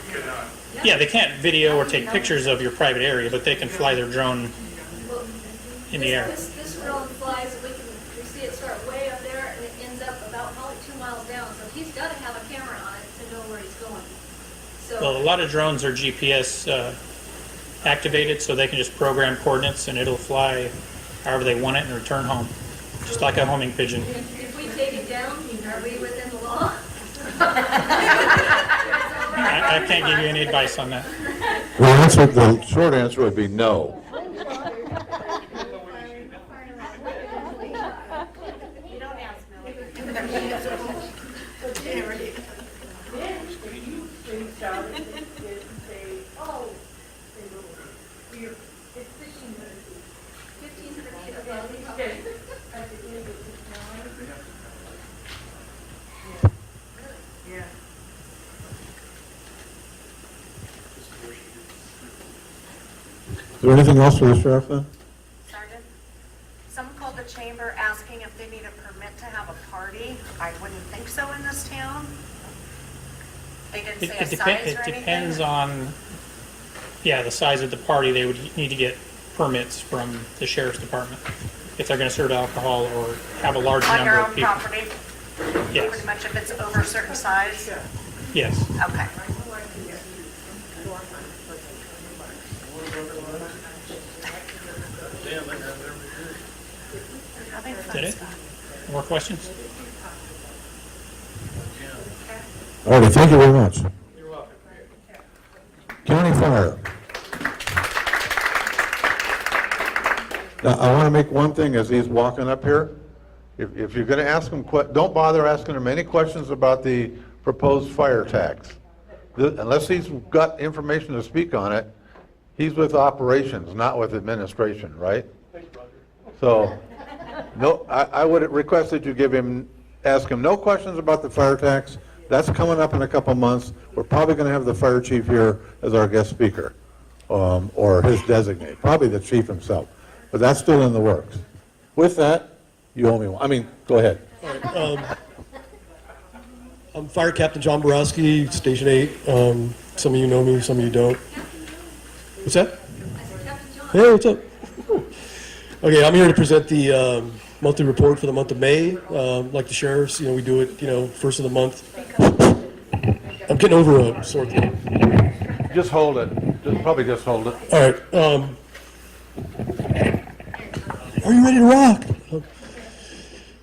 Speaker 6: you cannot.
Speaker 13: yeah, they can't video or take pictures of your private area, but they can fly their drone
Speaker 15: Well,
Speaker 13: in the air.
Speaker 15: This drone flies, we see it start way up there, and it ends up about probably 2 miles down. So he's got to have a camera on it to know where he's going.
Speaker 13: Well, a
Speaker 15: So,
Speaker 13: lot of drones are GPS activated, so they can just program coordinates and it'll fly however they want it and return home, just like a homing pigeon.
Speaker 15: if we take it down, are we within the law?
Speaker 13: I can't give you any advice on that.
Speaker 1: The short answer would be no.
Speaker 11: You don't ask, Yeah.
Speaker 1: Is there anything else for the sheriff then?
Speaker 11: Sergeant, someone called the chamber asking if they need a permit to have a party. I wouldn't think so in this town. They didn't say a size or anything?
Speaker 13: It depends on, yeah, the size of the party. They would need to get permits from the sheriff's department if they're going to serve alcohol or have a large
Speaker 11: On
Speaker 13: number
Speaker 11: your
Speaker 13: of
Speaker 11: own
Speaker 13: people.
Speaker 11: property?
Speaker 13: Yes.
Speaker 11: Pretty much if it's over a certain size?
Speaker 13: Yes.
Speaker 11: Okay.
Speaker 13: Did it? More questions?
Speaker 1: All right, thank you very much. County Fire. Now, I want to make one thing as he's walking up here. If you're going to ask him, don't bother asking him any questions about the proposed fire tax. Unless he's got information to speak on it, he's with operations, not with administration, right? So, no, I would request that you ask him no questions about the fire tax. That's coming up in a couple months. We're probably going to have the fire chief here as our guest speaker, or his designate, probably the chief himself. But that's still in the works. With that, you owe me one. I mean, go ahead.
Speaker 16: I'm Fire Captain John Borowski, Station 8. Some of you know me, some of you don't. What's that? Hey, what's up? Okay, I'm here to present the monthly report for the month of May. Like the sheriffs, we do it, first of the month. I'm getting over a sore throat.
Speaker 1: Just hold it. Probably just hold it.
Speaker 16: All right. Are you ready to rock?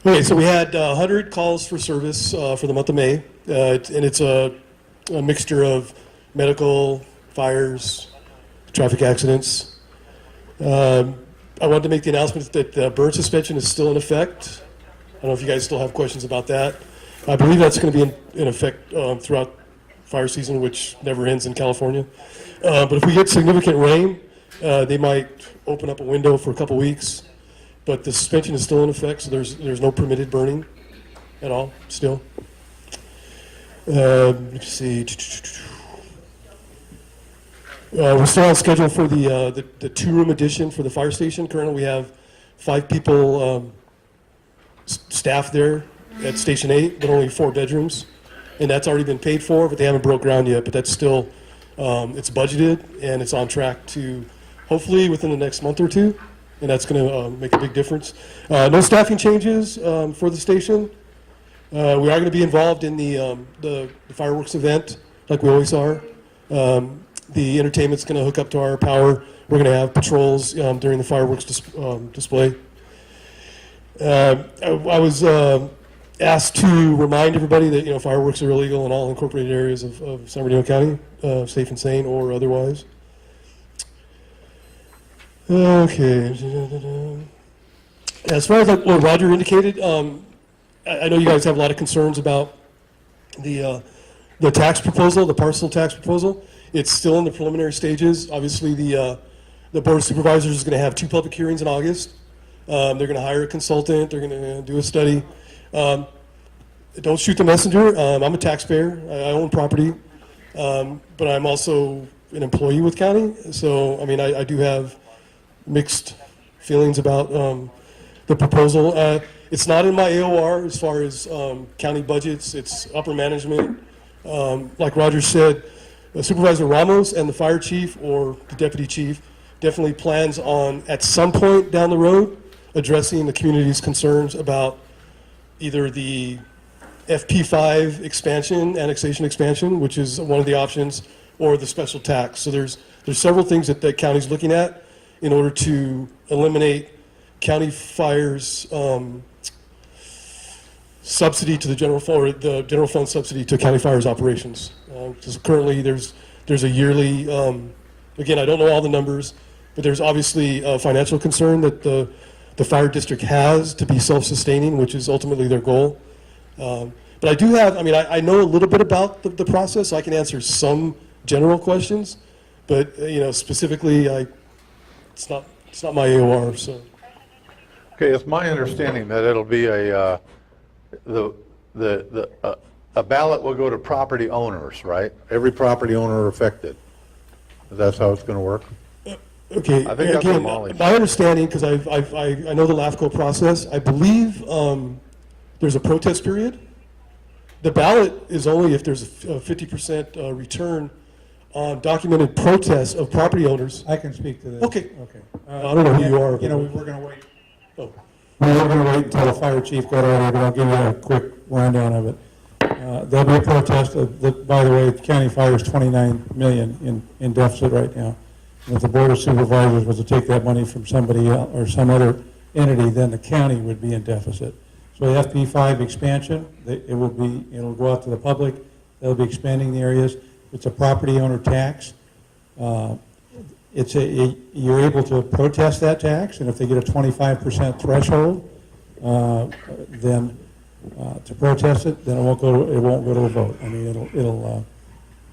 Speaker 16: Okay, so we had 100 calls for service for the month of May, and it's a mixture of medical, fires, traffic accidents. I wanted to make the announcement that the burn suspension is still in effect. I don't know if you guys still have questions about that. I believe that's going to be in effect throughout fire season, which never ends in California. But if we get significant rain, they might open up a window for a couple weeks. But the suspension is still in effect, so there's no permitted burning at all still. Let's see. We're still on schedule for the 2-room addition for the fire station. Currently, we have 5 people staff there at Station 8, but only 4 bedrooms. And that's already been paid for, but they haven't broke ground yet. But that's still, it's budgeted, and it's on track to, hopefully, within the next month or two. And that's going to make a big difference. No staffing changes for the station. We are going to be involved in the fireworks event, like we always are. The entertainment's going to hook up to our power. We're going to have patrols during the fireworks display. I was asked to remind everybody that fireworks are illegal in all incorporated areas of San Bernardino County, safe and sane or otherwise. Okay. As far as what Roger indicated, I know you guys have a lot of concerns about the tax proposal, the parcel tax proposal. It's still in the preliminary stages. Obviously, the Board of Supervisors is going to have 2 public hearings in August. They're going to hire a consultant. They're going to do a study. Don't shoot the messenger. I'm a taxpayer. I own property, but I'm also an employee with county. So, I mean, I do have mixed feelings about the proposal. It's not in my AOR as far as county budgets. It's upper management. Like Roger said, Supervisor Ramos and the fire chief or the deputy chief definitely plans on, at some point down the road, addressing the community's concerns about either the FP5 expansion, annexation expansion, which is one of the options, or the special tax. So there's several things that the county's looking at in order to eliminate county fires subsidy to the general fund, or the general fund subsidy to county fires operations. Because currently there's a yearly, again, I don't know all the numbers, but there's obviously a financial concern that the fire district has to be self-sustaining, which is ultimately their goal. But I do have, I know a little bit about the process, so I can answer some general questions, but specifically, it's not my AOR, so.
Speaker 1: Okay, it's my understanding that it'll be a ballot will go to property owners, right? Every property owner affected. That's how it's going to work?
Speaker 16: Okay,
Speaker 1: I think that's
Speaker 16: again,
Speaker 1: what Molly
Speaker 16: my understanding, because I know the LAFCO process, I believe there's a protest period. The ballot is only if there's a 50% return on documented protests of property owners.
Speaker 3: I can speak to this.
Speaker 16: Okay.
Speaker 3: Okay.
Speaker 16: I don't know who you are.
Speaker 3: We're going to wait.
Speaker 16: Oh.
Speaker 3: We were going to wait until the fire chief got out here, but I'll give you a quick rundown of it. There'll be a protest. By the way, the county fire is $29 million in deficit right now. And if the Board of Supervisors was to take that money from somebody else or some other entity, then the county would be in deficit. So the FP5 expansion, it'll go out to the public. They'll be expanding the areas. It's a property owner tax. You're able to protest that tax, and if they get a 25% threshold, then to protest it, then it won't go to a vote. I mean,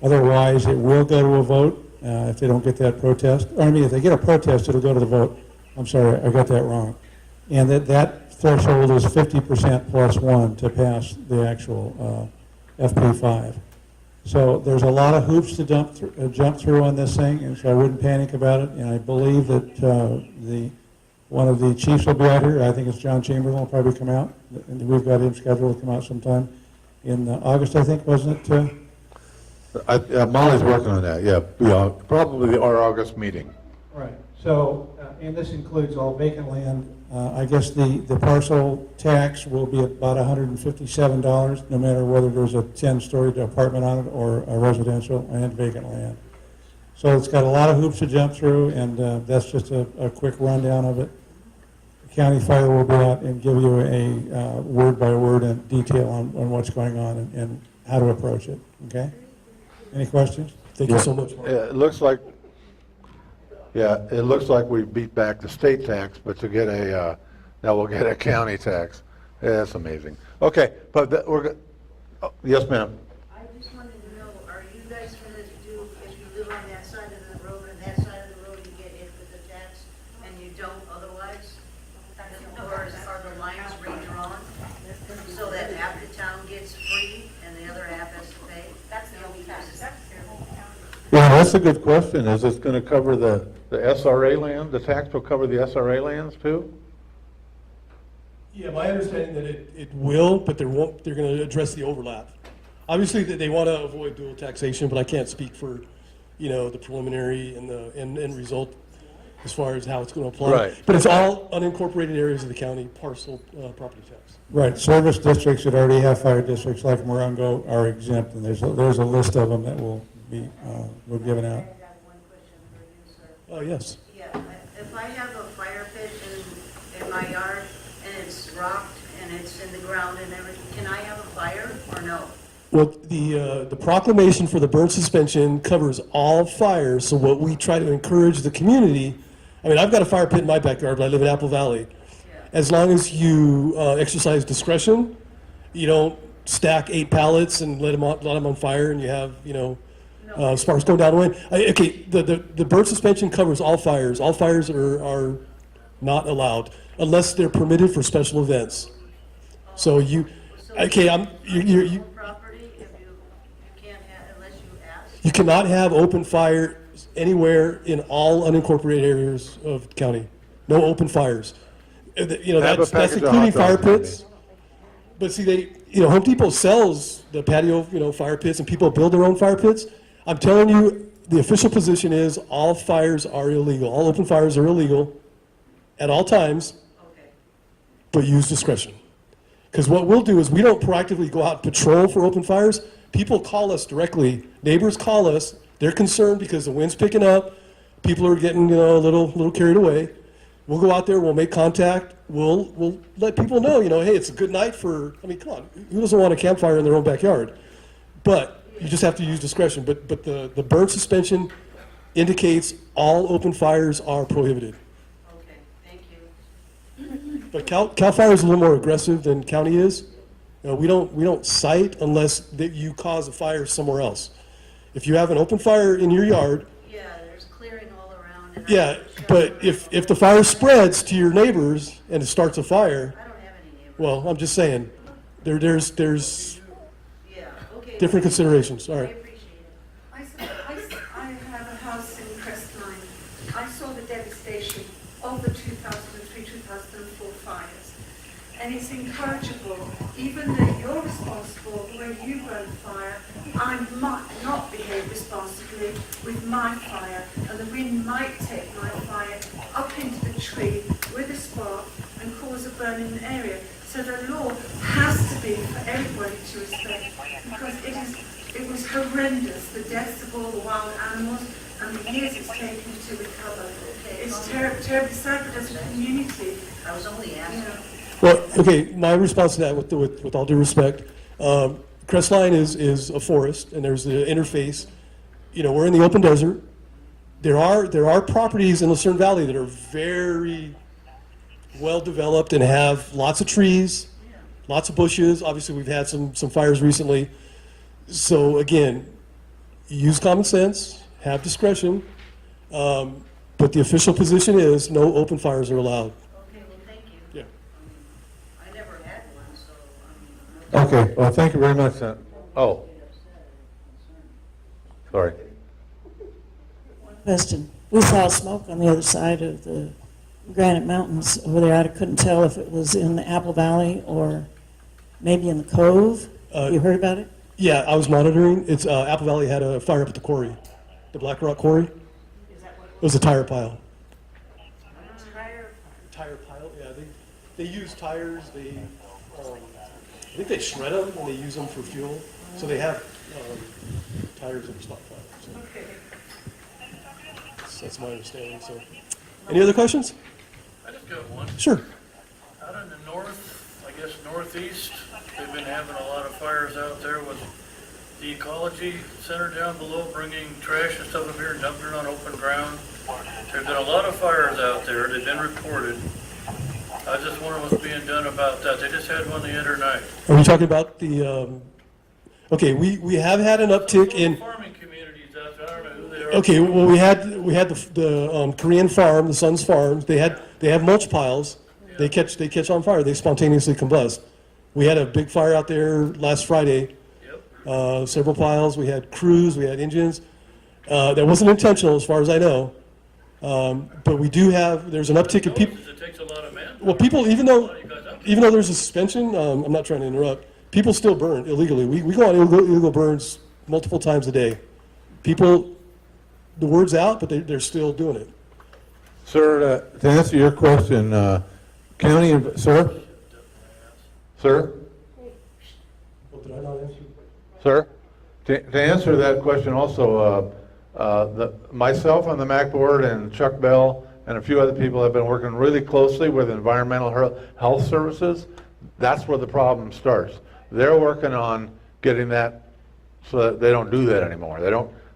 Speaker 3: otherwise it will go to a vote if they don't get that protest. Or, if they get a protest, it'll go to the vote. I'm sorry, I got that wrong. And that threshold is 50% plus 1 to pass the actual FP5. So there's a lot of hoops to jump through on this thing, and so I wouldn't panic about it. And I believe that one of the chiefs will be out here. I think it's John Chamberlain will probably come out. And we've got him scheduled to come out sometime in August, I think, wasn't it?
Speaker 1: Molly's working on that, yeah. Probably our August meeting.
Speaker 3: Right. So, and this includes all vacant land. I guess the parcel tax will be about $157, no matter whether there's a 10-story apartment on it or a residential and vacant land. So it's got a lot of hoops to jump through, and that's just a quick rundown of it. The county fire will go out and give you a word by word and detail on what's going on and how to approach it, okay? Any questions?
Speaker 16: Thank you so much.
Speaker 1: It looks like, it looks like we beat back the state tax, but to get now we'll get a county tax. Yeah, that's amazing. Okay, but yes, ma'am.
Speaker 11: I just wanted to know, are you guys going to do, if you live on that side of the road and that side of the road you get hit with the tax and you don't otherwise? Or are the lines redrawn so that half the town gets free and the other half has to pay?
Speaker 15: That's the only tax.
Speaker 1: Yeah, that's a good question. Is this going to cover the SRA land? The tax will cover the SRA lands too?
Speaker 16: Yeah, my understanding that it will, but they're going to address the overlap. Obviously, they want to avoid dual taxation, but I can't speak for, the preliminary and the end result as far as how it's going to apply.
Speaker 1: Right.
Speaker 16: But it's all unincorporated areas of the county parcel property tax.
Speaker 3: Right, service districts that already have fire districts like Morongo are exempt, and there's a list of them that will be given out.
Speaker 11: I have one question for you, sir.
Speaker 16: Oh, yes.
Speaker 11: Yeah, if I have a fire pit in my yard and it's rocked and it's in the ground and everything, can I have a fire or no?
Speaker 16: Well, the proclamation for the burn suspension covers all fires, so what we try to encourage the community, I've got a fire pit in my backyard, but I live in Apple Valley. As long as you exercise discretion, you don't stack 8 pallets and let them on fire, and you have, sparks going down the wind. Okay, the burn suspension covers all fires. All fires are not allowed unless they're permitted for special events. So you cannot have open fire anywhere in all unincorporated areas of the county. No open fires. That's including fire pits. But see, Home Depot sells the patio, fire pits, and people build their own fire pits. I'm telling you, the official position is all fires are illegal. All open fires are illegal at all times, but use discretion. Because what we'll do is we don't proactively go out and patrol for open fires. People call us directly. Neighbors call us. They're concerned because the wind's picking up. People are getting, a little carried away. We'll go out there, we'll make contact, we'll let people know, hey, it's a good night for, come on, who doesn't want a campfire in their own backyard? But you just have to use discretion. But the burn suspension indicates all open fires are prohibited.
Speaker 11: Okay, thank you.
Speaker 16: But Cal Fire is a little more aggressive than county is. We don't cite unless that you cause a fire somewhere else. If you have an open fire in your yard.
Speaker 11: Yeah, there's clearing all around. And
Speaker 16: Yeah, but if the fire spreads to your neighbors and it starts a fire.
Speaker 11: I don't have any neighbors.
Speaker 16: Well, I'm just saying, there's
Speaker 11: Yeah, okay.
Speaker 16: different considerations. All
Speaker 11: I
Speaker 16: right.
Speaker 11: appreciate it.
Speaker 7: I have a house in Crestline. I saw the devastation of the 2003-2004 fires. And it's encourageable, even though you're responsible where you burn fire, I might not behave responsibly with my fire, and the wind might take my fire up into the tree with a spark and cause a burn in the area. So the law has to be for everybody to respect, because it was horrendous, the deaths of all the wild animals and the years it's taken to recover. It's terribly sad, but as a community,
Speaker 11: I was only asking.
Speaker 16: Well, okay, my response to that, with all due respect, Crestline is a forest, and there's the interface. We're in the open desert. There are properties in Lucerne Valley that are very well developed and have lots of trees, lots of bushes. Obviously, we've had some fires recently. So again, use common sense, have discretion, but the official position is no open fires are allowed.
Speaker 11: Okay, well, thank you.
Speaker 16: Yeah.
Speaker 11: I never had one, so.
Speaker 1: Okay, well, thank you very much. Oh. Sorry.
Speaker 10: Question. We saw smoke on the other side of the Granite Mountains over there. I couldn't tell if it was in the Apple Valley or maybe in the Cove. You heard about it?
Speaker 16: Yeah, I was monitoring. It's Apple Valley had a fire up at the quarry, the Black Rock Quarry. It was a tire pile. They use tires, I think they shred them and they use them for fuel. So they have tires that are stockpiled. So that's my understanding. So, any other questions?
Speaker 14: I just got one.
Speaker 16: Sure.
Speaker 14: Out in the north, I guess northeast, they've been having a lot of fires out there with the ecology center down below, bringing trash and stuff up here and dumping it on open ground. There's been a lot of fires out there. They've been reported. I was just wondering what's being done about that. They just had one the other night.
Speaker 16: Are we talking about the, okay, we have had an uptick in,
Speaker 14: Farming communities out there, I don't know who they are.
Speaker 16: okay, well, we had the Korean farm, the Sun's Farms, they have mulch piles. They catch on fire, they spontaneously combust. We had a big fire out there last Friday.
Speaker 14: Yep.
Speaker 16: Several piles, we had crews, we had engines. That wasn't intentional as far as I know. But we do have, there's an uptick in people.
Speaker 14: It takes a lot of manpower.
Speaker 16: Well, people, even though there's a suspension, I'm not trying to interrupt, people still burn illegally. We go on illegal burns multiple times a day. People, the word's out, but they're still doing it.
Speaker 1: Sir, to answer your question, sir? Sir?
Speaker 16: Oh, did I not answer?
Speaker 1: Sir? To answer that question also, myself on the MAC board and Chuck Bell and a few other people have been working really closely with environmental health services. That's where the problem starts. They're working on getting that so that they don't do that anymore.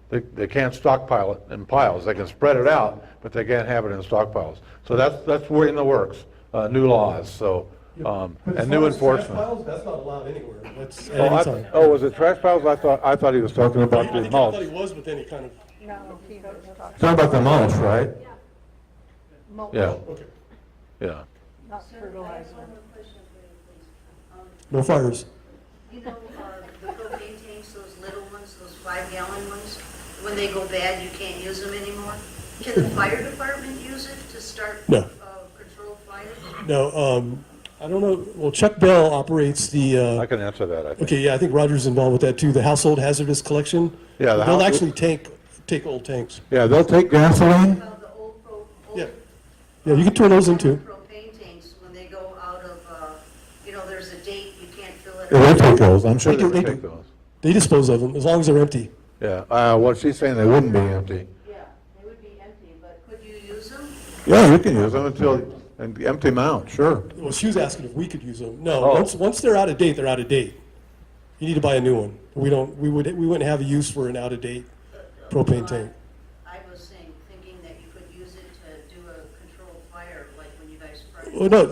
Speaker 1: They can't stockpile it in piles. They can spread it out, but they can't have it in stockpiles. So that's in the works, new laws, so, and new enforcement.
Speaker 16: That's not allowed anywhere. That's at
Speaker 1: Oh,
Speaker 16: any time.
Speaker 1: was it trash piles? I thought he was talking about the
Speaker 16: I
Speaker 1: mulch.
Speaker 16: thought he was with any kind of,
Speaker 2: No, he was talking
Speaker 1: Talking about the mulch, right?
Speaker 2: mulch,
Speaker 1: Yeah,
Speaker 16: okay.
Speaker 1: yeah.
Speaker 2: not fertilizer.
Speaker 16: No fires.
Speaker 11: You know, the propane tanks, those little ones, those 5-gallon ones, when they go bad, you can't use them anymore? Can the fire department use it to start
Speaker 16: No.
Speaker 11: control fire?
Speaker 16: No, I don't know, well, Chuck Bell operates the,
Speaker 1: I can answer that, I think.
Speaker 16: okay, yeah, I think Roger's involved with that too, the household hazardous collection.
Speaker 1: Yeah, the
Speaker 16: They'll
Speaker 1: house-
Speaker 16: actually take old tanks.
Speaker 1: Yeah, they'll take gasoline.
Speaker 11: The old
Speaker 16: Yeah. Yeah, you can turn those into.
Speaker 11: propane tanks, when they go out of, there's a date, you can't fill it.
Speaker 1: Yeah, they take those, I'm sure
Speaker 16: They
Speaker 1: they
Speaker 16: do,
Speaker 1: would
Speaker 16: they
Speaker 1: take
Speaker 16: do.
Speaker 1: those.
Speaker 16: They dispose of them, as long as they're empty.
Speaker 1: Yeah, what she's saying, they wouldn't be empty.
Speaker 11: Yeah, they would be empty, but could you use them?
Speaker 1: Yeah, you can use them and empty them out, sure.
Speaker 16: Well, she was asking if we could use them. No,
Speaker 1: Oh.
Speaker 16: once they're out of date, they're out of date. You need to buy a new one. We wouldn't have a use for an out-of-date propane tank.
Speaker 11: I was thinking that you could use it to do a controlled fire, like when you guys fry.
Speaker 16: Well, no,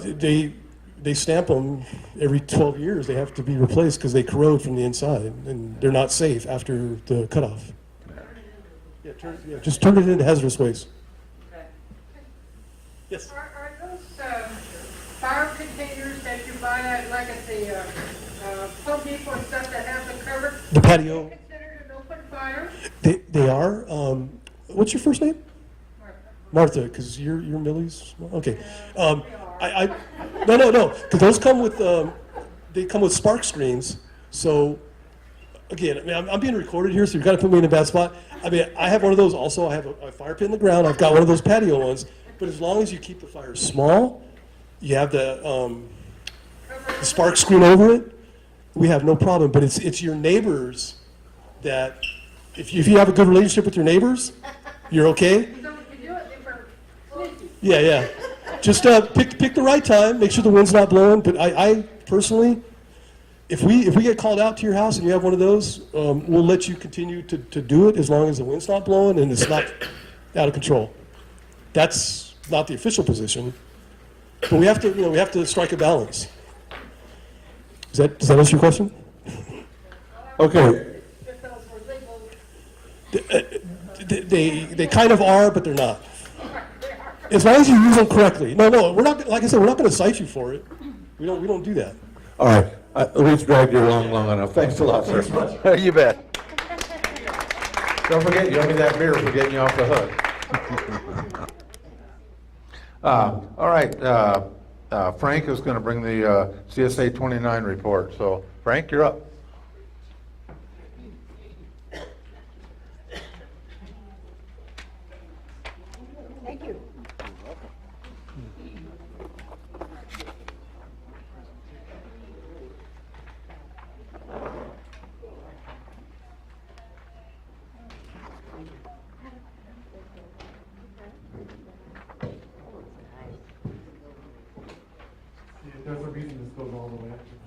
Speaker 16: they stamp them every 12 years. They have to be replaced because they corrode from the inside, and they're not safe after the cutoff. Yeah, just turn it into hazardous waste.
Speaker 11: Okay.
Speaker 16: Yes.
Speaker 5: Are those fire containers that you buy at, like at the Home Depot and stuff that have the cover?
Speaker 16: The patio.
Speaker 5: Considered an open fire?
Speaker 16: They are. What's your first name? Martha, because you're Millie's. Okay. No, because those come with they come with spark screens. So again, I mean, I'm being recorded here, so you've got to put me in a bad spot. I mean, I have one of those also. I have a fire pit in the ground. I've got one of those patio ones. But as long as you keep the fire small, you have the spark screen over it, we have no problem. But it's your neighbors that, if you have a good relationship with your neighbors, you're okay. Yeah. Just pick the right time. Make sure the wind's not blowing. But I personally, if we get called out to your house and you have one of those, we'll let you continue to do it as long as the wind's not blowing and it's not out of control. That's not the official position, but we have to strike a balance. Does that answer your question?
Speaker 1: Okay,
Speaker 16: They kind of are, but they're not. As long as you use them correctly. No, we're not. Like I said, we're not going to cite you for it. We don't do that.
Speaker 1: all right. At least dragged you along long enough. Thanks a lot, sir. You bet. Don't forget, you owe me that beer for getting you off the hook. All right, Frank is going to bring the CSA 29 report. So, Frank, you're up.
Speaker 2: Thank you.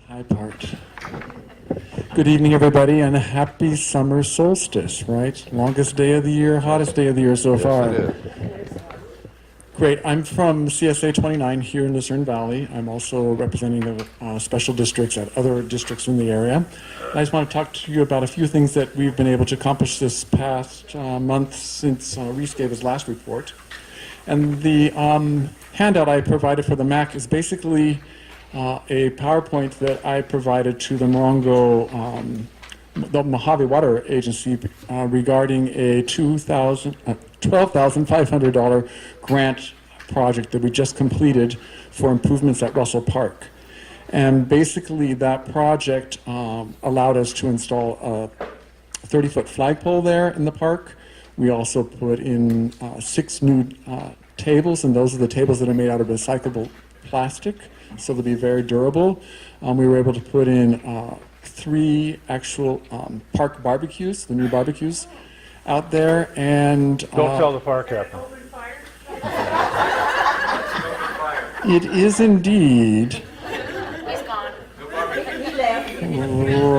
Speaker 17: High part. Good evening, everybody, and a happy summer solstice, right? Longest day of the year, hottest day of the year so far.
Speaker 1: Yes, it is.
Speaker 17: Great. I'm from CSA 29 here in Lucerne Valley. I'm also representing the special districts at other districts in the area. I just want to talk to you about a few things that we've been able to accomplish this past month since Reese gave his last report. And the handout I provided for the MAC is basically a PowerPoint that I provided to the Morongo, the Mojave Water Agency regarding a $12,500 grant project that we just completed for improvements at Russell Park. And basically that project allowed us to install a 30-foot flagpole there in the park. We also put in 6 new tables, and those are the tables that are made out of recyclable plastic, so they'll be very durable. We were able to put in 3 actual park barbecues, the new barbecues, out there, and...
Speaker 1: Don't tell the fire captain.
Speaker 17: It is indeed.
Speaker 15: He's gone.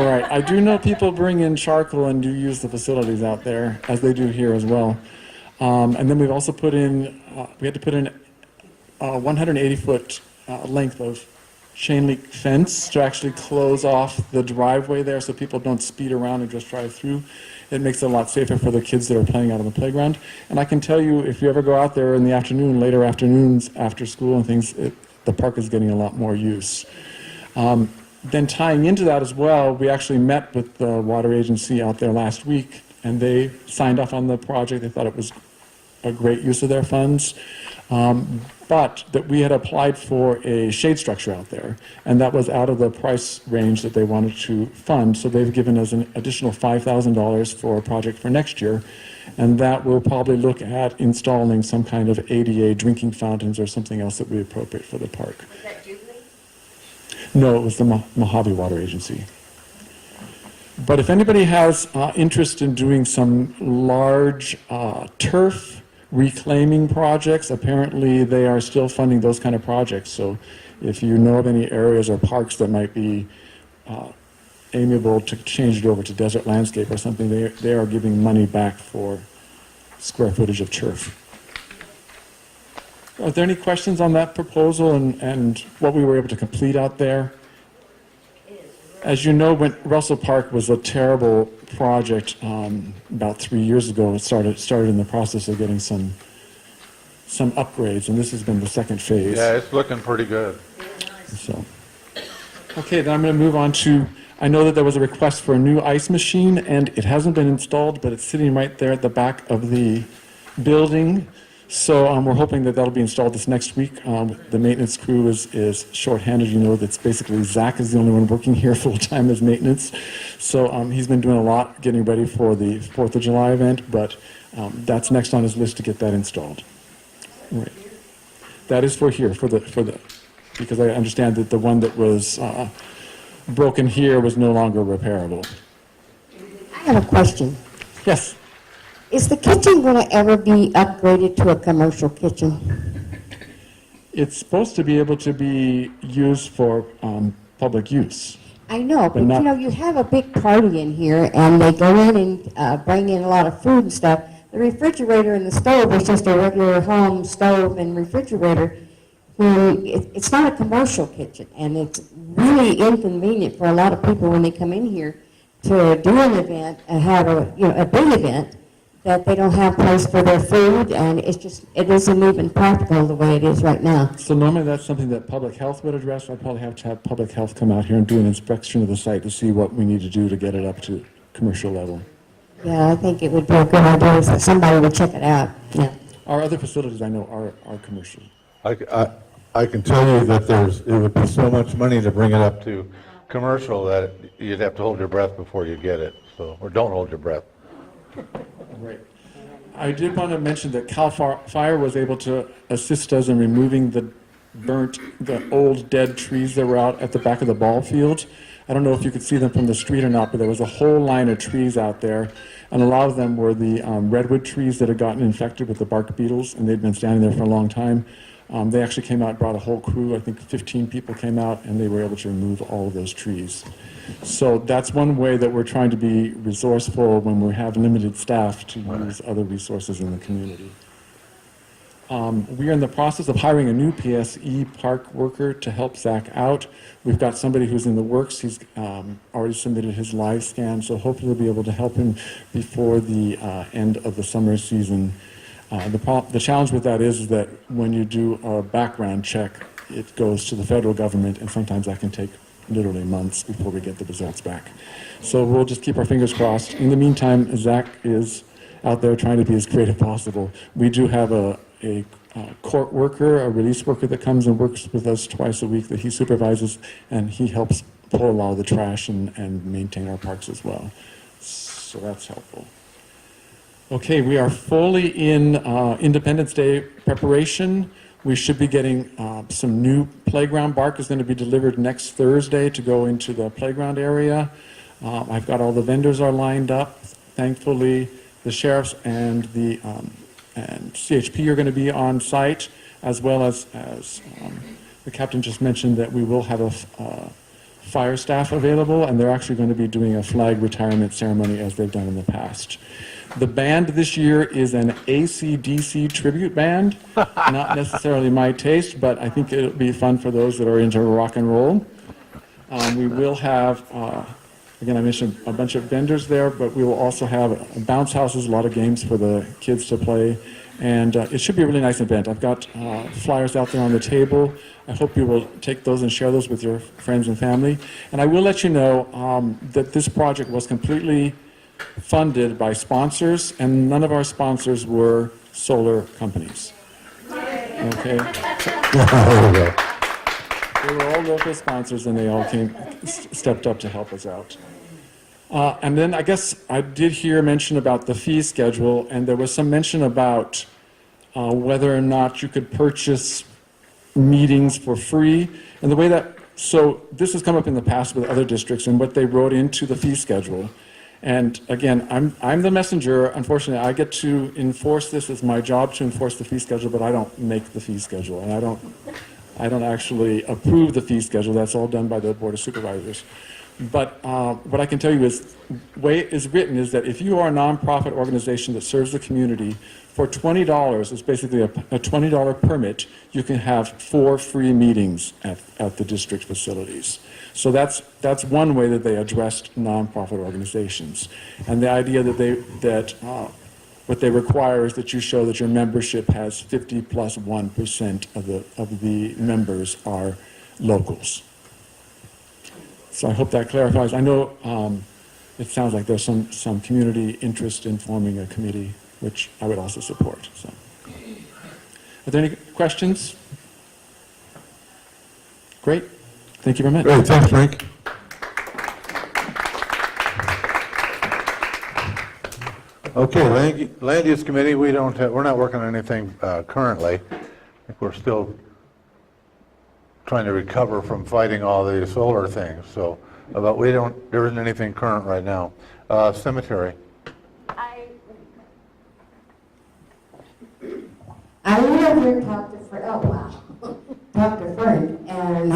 Speaker 17: Right. I do know people bring in charcoal and do use the facilities out there, as they do here as well. And then we've also put in, we had to put in a 180-foot length of chain link fence to actually close off the driveway there so people don't speed around and just drive through. It makes it a lot safer for the kids that are playing out on the playground. And I can tell you, if you ever go out there in the afternoon, later afternoons after school and things, the park is getting a lot more use. Then tying into that as well, we actually met with the water agency out there last week, and they signed off on the project. They thought it was a great use of their funds. But that we had applied for a shade structure out there, and that was out of the price range that they wanted to fund. So they've given us an additional $5,000 for a project for next year, and that will probably look at installing some kind of ADA drinking fountains or something else that would be appropriate for the park.
Speaker 15: Was that Jubilee?
Speaker 17: No, it was the Mojave Water Agency. But if anybody has interest in doing some large turf reclaiming projects, apparently they are still funding those kind of projects. So if you know of any areas or parks that might be amiable to change it over to desert landscape or something, they are giving money back for square footage of turf. Are there any questions on that proposal and what we were able to complete out there? As you know, when Russell Park was a terrible project about 3 years ago. It started in the process of getting some upgrades, and this has been the second phase.
Speaker 1: Yeah, it's looking pretty good.
Speaker 17: So, okay, then I'm going to move on to, I know that there was a request for a new ice machine, and it hasn't been installed, but it's sitting right there at the back of the building. So we're hoping that that'll be installed this next week. The maintenance crew is shorthanded. You know, that's basically Zach is the only one working here full-time as maintenance. So he's been doing a lot getting ready for the 4th of July event, but that's next on his list to get that installed. Right. That is for here, because I understand that the one that was broken here was no longer repairable.
Speaker 4: I have a question.
Speaker 17: Yes.
Speaker 4: Is the kitchen going to ever be upgraded to a commercial kitchen?
Speaker 17: It's supposed to be able to be used for public use.
Speaker 4: I know, but
Speaker 17: not-
Speaker 4: you know, you have a big party in here, and they go in and bring in a lot of food and stuff. The refrigerator and the stove is just a regular home stove and refrigerator. It's not a commercial kitchen, and it's really inconvenient for a lot of people when they come in here to do an event and have a big event, that they don't have place for their food, and it isn't even practical the way it is right now.
Speaker 17: So normally that's something that public health would address. I'd probably have to have public health come out here and do an inspection of the site to see what we need to do to get it up to commercial level.
Speaker 4: Yeah, I think it would be a good idea if somebody would check it out. Yeah.
Speaker 17: Our other facilities I know are commercial.
Speaker 1: I can tell you that it would be so much money to bring it up to commercial that you'd have to hold your breath before you get it. So, or don't hold your breath.
Speaker 17: Right. I did want to mention that CAL FIRE was able to assist us in removing the old dead trees that were out at the back of the ball field. I don't know if you could see them from the street or not, but there was a whole line of trees out there, and a lot of them were the redwood trees that had gotten infected with the bark beetles, and they'd been standing there for a long time. They actually came out, brought a whole crew, I think 15 people came out, and they were able to remove all of those trees. So that's one way that we're trying to be resourceful when we have limited staff to use other resources in the community. We are in the process of hiring a new PSE park worker to help Zach out. We've got somebody who's in the works. He's already submitted his live scan, so hopefully we'll be able to help him before the end of the summer season. The challenge with that is that when you do a background check, it goes to the federal government, and sometimes that can take literally months before we get the results back. So we'll just keep our fingers crossed. In the meantime, Zach is out there trying to be as creative as possible. We do have a court worker, a release worker that comes and works with us twice a week that he supervises, and he helps pull a lot of the trash and maintain our parks as well. So that's helpful. Okay, we are fully in Independence Day preparation. We should be getting some new playground. Bark is going to be delivered next Thursday to go into the playground area. I've got all the vendors are lined up. Thankfully, the sheriffs and the and CHP are going to be on site, as well as the captain just mentioned that we will have a fire staff available, and they're actually going to be doing a flag retirement ceremony as they've done in the past. The band this year is an AC/DC tribute band. Not necessarily my taste, but I think it'll be fun for those that are into rock and roll. We will have, again, I mentioned a bunch of vendors there, but we will also have bounce houses, a lot of games for the kids to play, and it should be a really nice event. I've got flyers out there on the table. I hope you will take those and share those with your friends and family. And I will let you know that this project was completely funded by sponsors, and none of our sponsors were solar companies. Okay? They were all local sponsors, and they all stepped up to help us out. And then I guess I did hear mention about the fee schedule, and there was some mention about whether or not you could purchase meetings for free. And the way that, so this has come up in the past with other districts and what they wrote into the fee schedule. And again, I'm the messenger. Unfortunately, I get to enforce this. It's my job to enforce the fee schedule, but I don't make the fee schedule, and I don't actually approve the fee schedule. That's all done by the Board of Supervisors. But what I can tell you is, the way it is written is that if you are a nonprofit organization that serves the community, for $20, it's basically a $20 permit, you can have 4 free meetings at the district facilities. So that's one way that they addressed nonprofit organizations. And the idea that what they require is that you show that your membership has 50 plus 1% of the members are locals. So I hope that clarifies. I know it sounds like there's some community interest in forming a committee, which I would also support. So, are there any questions? Great. Thank you very much.
Speaker 1: Great, thanks, Frank. Okay, Land Use Committee, we're not working on anything currently. I think we're still trying to recover from fighting all the solar things. So, but there isn't anything current right now. Cemetery.
Speaker 4: I went over and talked to Frank, and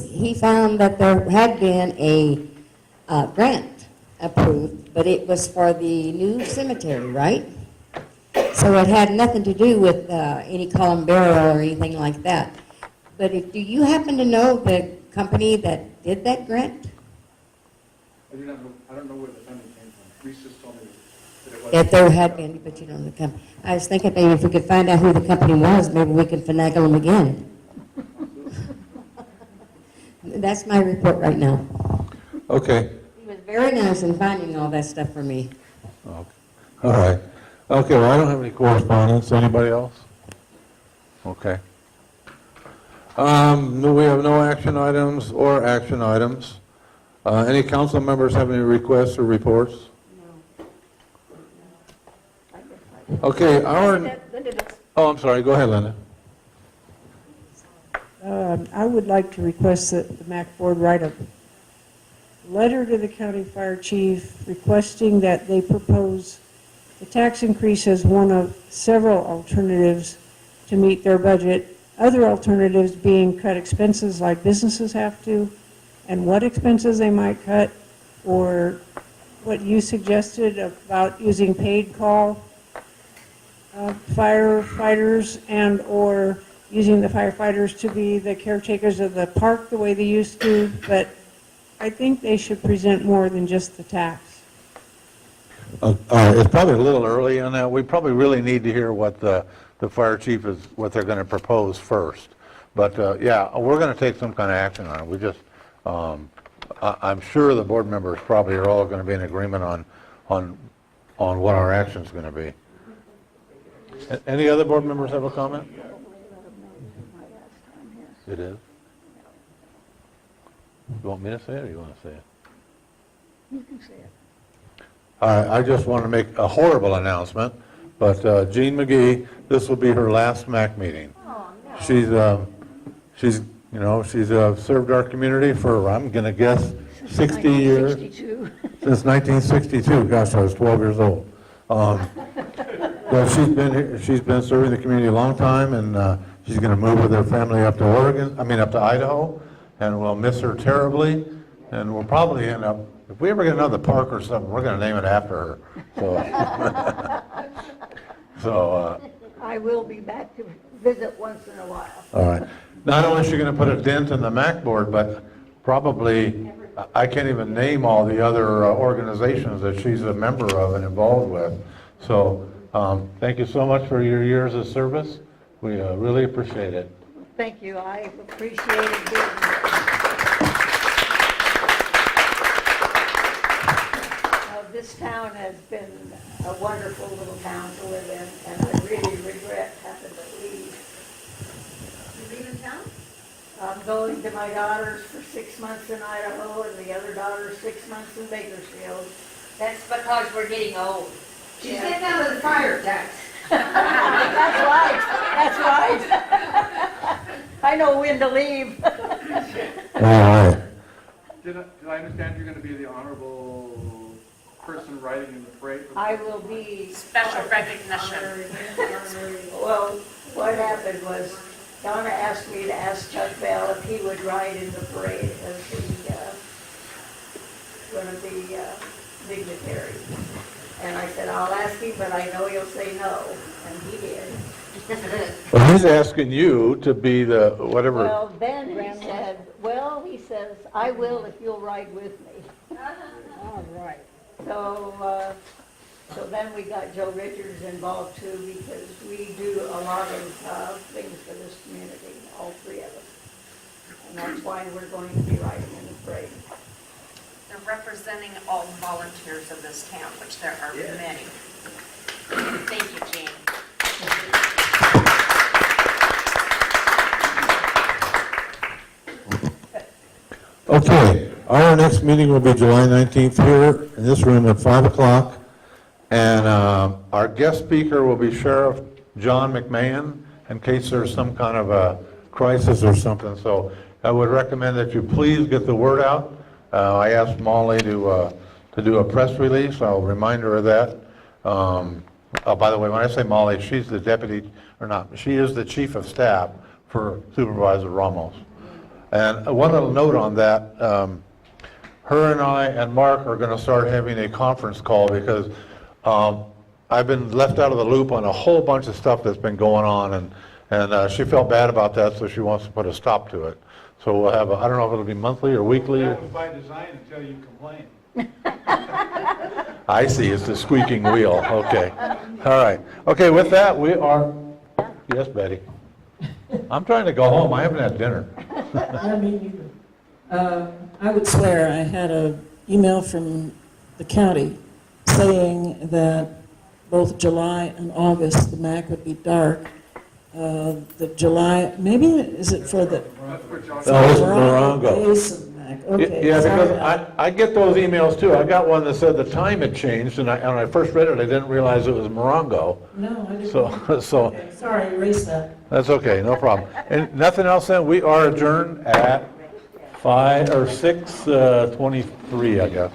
Speaker 4: he found that there had been a grant approved, but it was for the new cemetery, right? So it had nothing to do with any columbarium or anything like that. But do you happen to know the company that did that grant?
Speaker 6: I do not know, I don't know where the funding came from. Reese just told me that it was.
Speaker 4: That there had been, but you know the company. I was thinking maybe if we could find out who the company was, maybe we could finagle them again. That's my report right now.
Speaker 1: Okay.
Speaker 4: He was very nice in finding all that stuff for me.
Speaker 1: Okay. All right. Okay, well, I don't have any correspondence. Anybody else? Okay. No, we have no action items or action items. Any council members have any requests or reports? No. Okay, oh, I'm sorry. Go ahead, Linda.
Speaker 18: I would like to request that the MAC board write a letter to the county fire chief requesting that they propose the tax increase as one of several alternatives to meet their budget Other alternatives being cut expenses like businesses have to, and what expenses they might cut, or what you suggested about using paid call firefighters and/or using the firefighters to be the caretakers of the park the way they used to, but I think they should present more than just the tax.
Speaker 1: It's probably a little early on that. We probably really need to hear what the fire chief is, what they're going to propose first. But yeah, we're going to take some kind of action on it. We just, I'm sure the board members probably are all going to be in agreement on what our action is going to be. Any other board members have a comment? It is? You want me to say it or you want to say it?
Speaker 2: You can say it.
Speaker 1: I just want to make a horrible announcement, but Jean McGee, this will be her last MAC meeting.
Speaker 2: Oh, no.
Speaker 1: She's served our community for, I'm going to guess, 60 years.
Speaker 2: 1962.
Speaker 1: Since 1962. Gosh, I was 12 years old. But she's been serving the community a long time, and she's going to move with her family up to up to Idaho, and we'll miss her terribly, and we'll probably end up, if we ever get another park or something, we're going to name it after her. So,
Speaker 2: I will be back to visit once in a while.
Speaker 1: all right. Not only is she going to put a dent in the MAC board, but probably, I can't even name all the other organizations that she's a member of and involved with. So, thank you so much for your years of service. We really appreciate it.
Speaker 2: Thank you. I appreciated being here. This town has been a wonderful little town to live in, and I really regret having to leave.
Speaker 15: You leaving town?
Speaker 2: I'm going to my daughter's for 6 months in Idaho, and the other daughter's 6 months in Bakersfield.
Speaker 15: That's because we're getting old. She's
Speaker 2: Yeah.
Speaker 15: getting out of the fire tax.
Speaker 2: That's right, that's right. I know when to leave.
Speaker 1: All right.
Speaker 6: Did I understand you're going to be the honorable person riding in the parade?
Speaker 2: I will be.
Speaker 15: Special recognition.
Speaker 2: Well, what happened was Donna asked me to ask Chuck Bell if he would ride in the parade as one of the dignitaries. And I said, I'll ask him, but I know he'll say no, and he did.
Speaker 1: Well, he's asking you to be the whatever.
Speaker 2: Well, then he says, I will if you'll ride with me.
Speaker 18: All right.
Speaker 2: So then we got Joe Richards involved too, because we do a lot of things for this community, all three of us. And that's why we're going to be riding in the parade.
Speaker 15: They're representing all volunteers of this town, which there are many. Thank you, Jean.
Speaker 1: Okay, our next meeting will be July 19th here in this room at 5 o'clock. And our guest speaker will be Sheriff John McMahon, in case there's some kind of a crisis or something. So I would recommend that you please get the word out. I asked Molly to do a press release. I'll remind her of that. By the way, when I say Molly, she's the deputy, or not, she is the chief of staff for Supervisor Ramos. And one little note on that, her and I and Mark are going to start having a conference call because I've been left out of the loop on a whole bunch of stuff that's been going on, and she felt bad about that, so she wants to put a stop to it. So we'll have, I don't know if it'll be monthly or weekly.
Speaker 19: That was by design until you complain.
Speaker 1: I see, it's the squeaking wheel, okay. All right, okay, with that, we are, yes, Betty. I'm trying to go home, I haven't had dinner.
Speaker 10: I mean, I would swear I had an email from the county saying that both July and August, the MAC would be dark. The July, maybe, is it for the?
Speaker 1: No, it's Morongo.
Speaker 10: Basin MAC, okay.
Speaker 1: Yeah,
Speaker 10: sorry.
Speaker 1: because I get those emails too. I got one that said the time had changed, and when I first read it, I didn't realize it was Morongo.
Speaker 10: No, I didn't.
Speaker 1: So,
Speaker 10: Okay, sorry, erase that.
Speaker 1: that's okay, no problem. And nothing else then, we are adjourned at 6:23, I guess.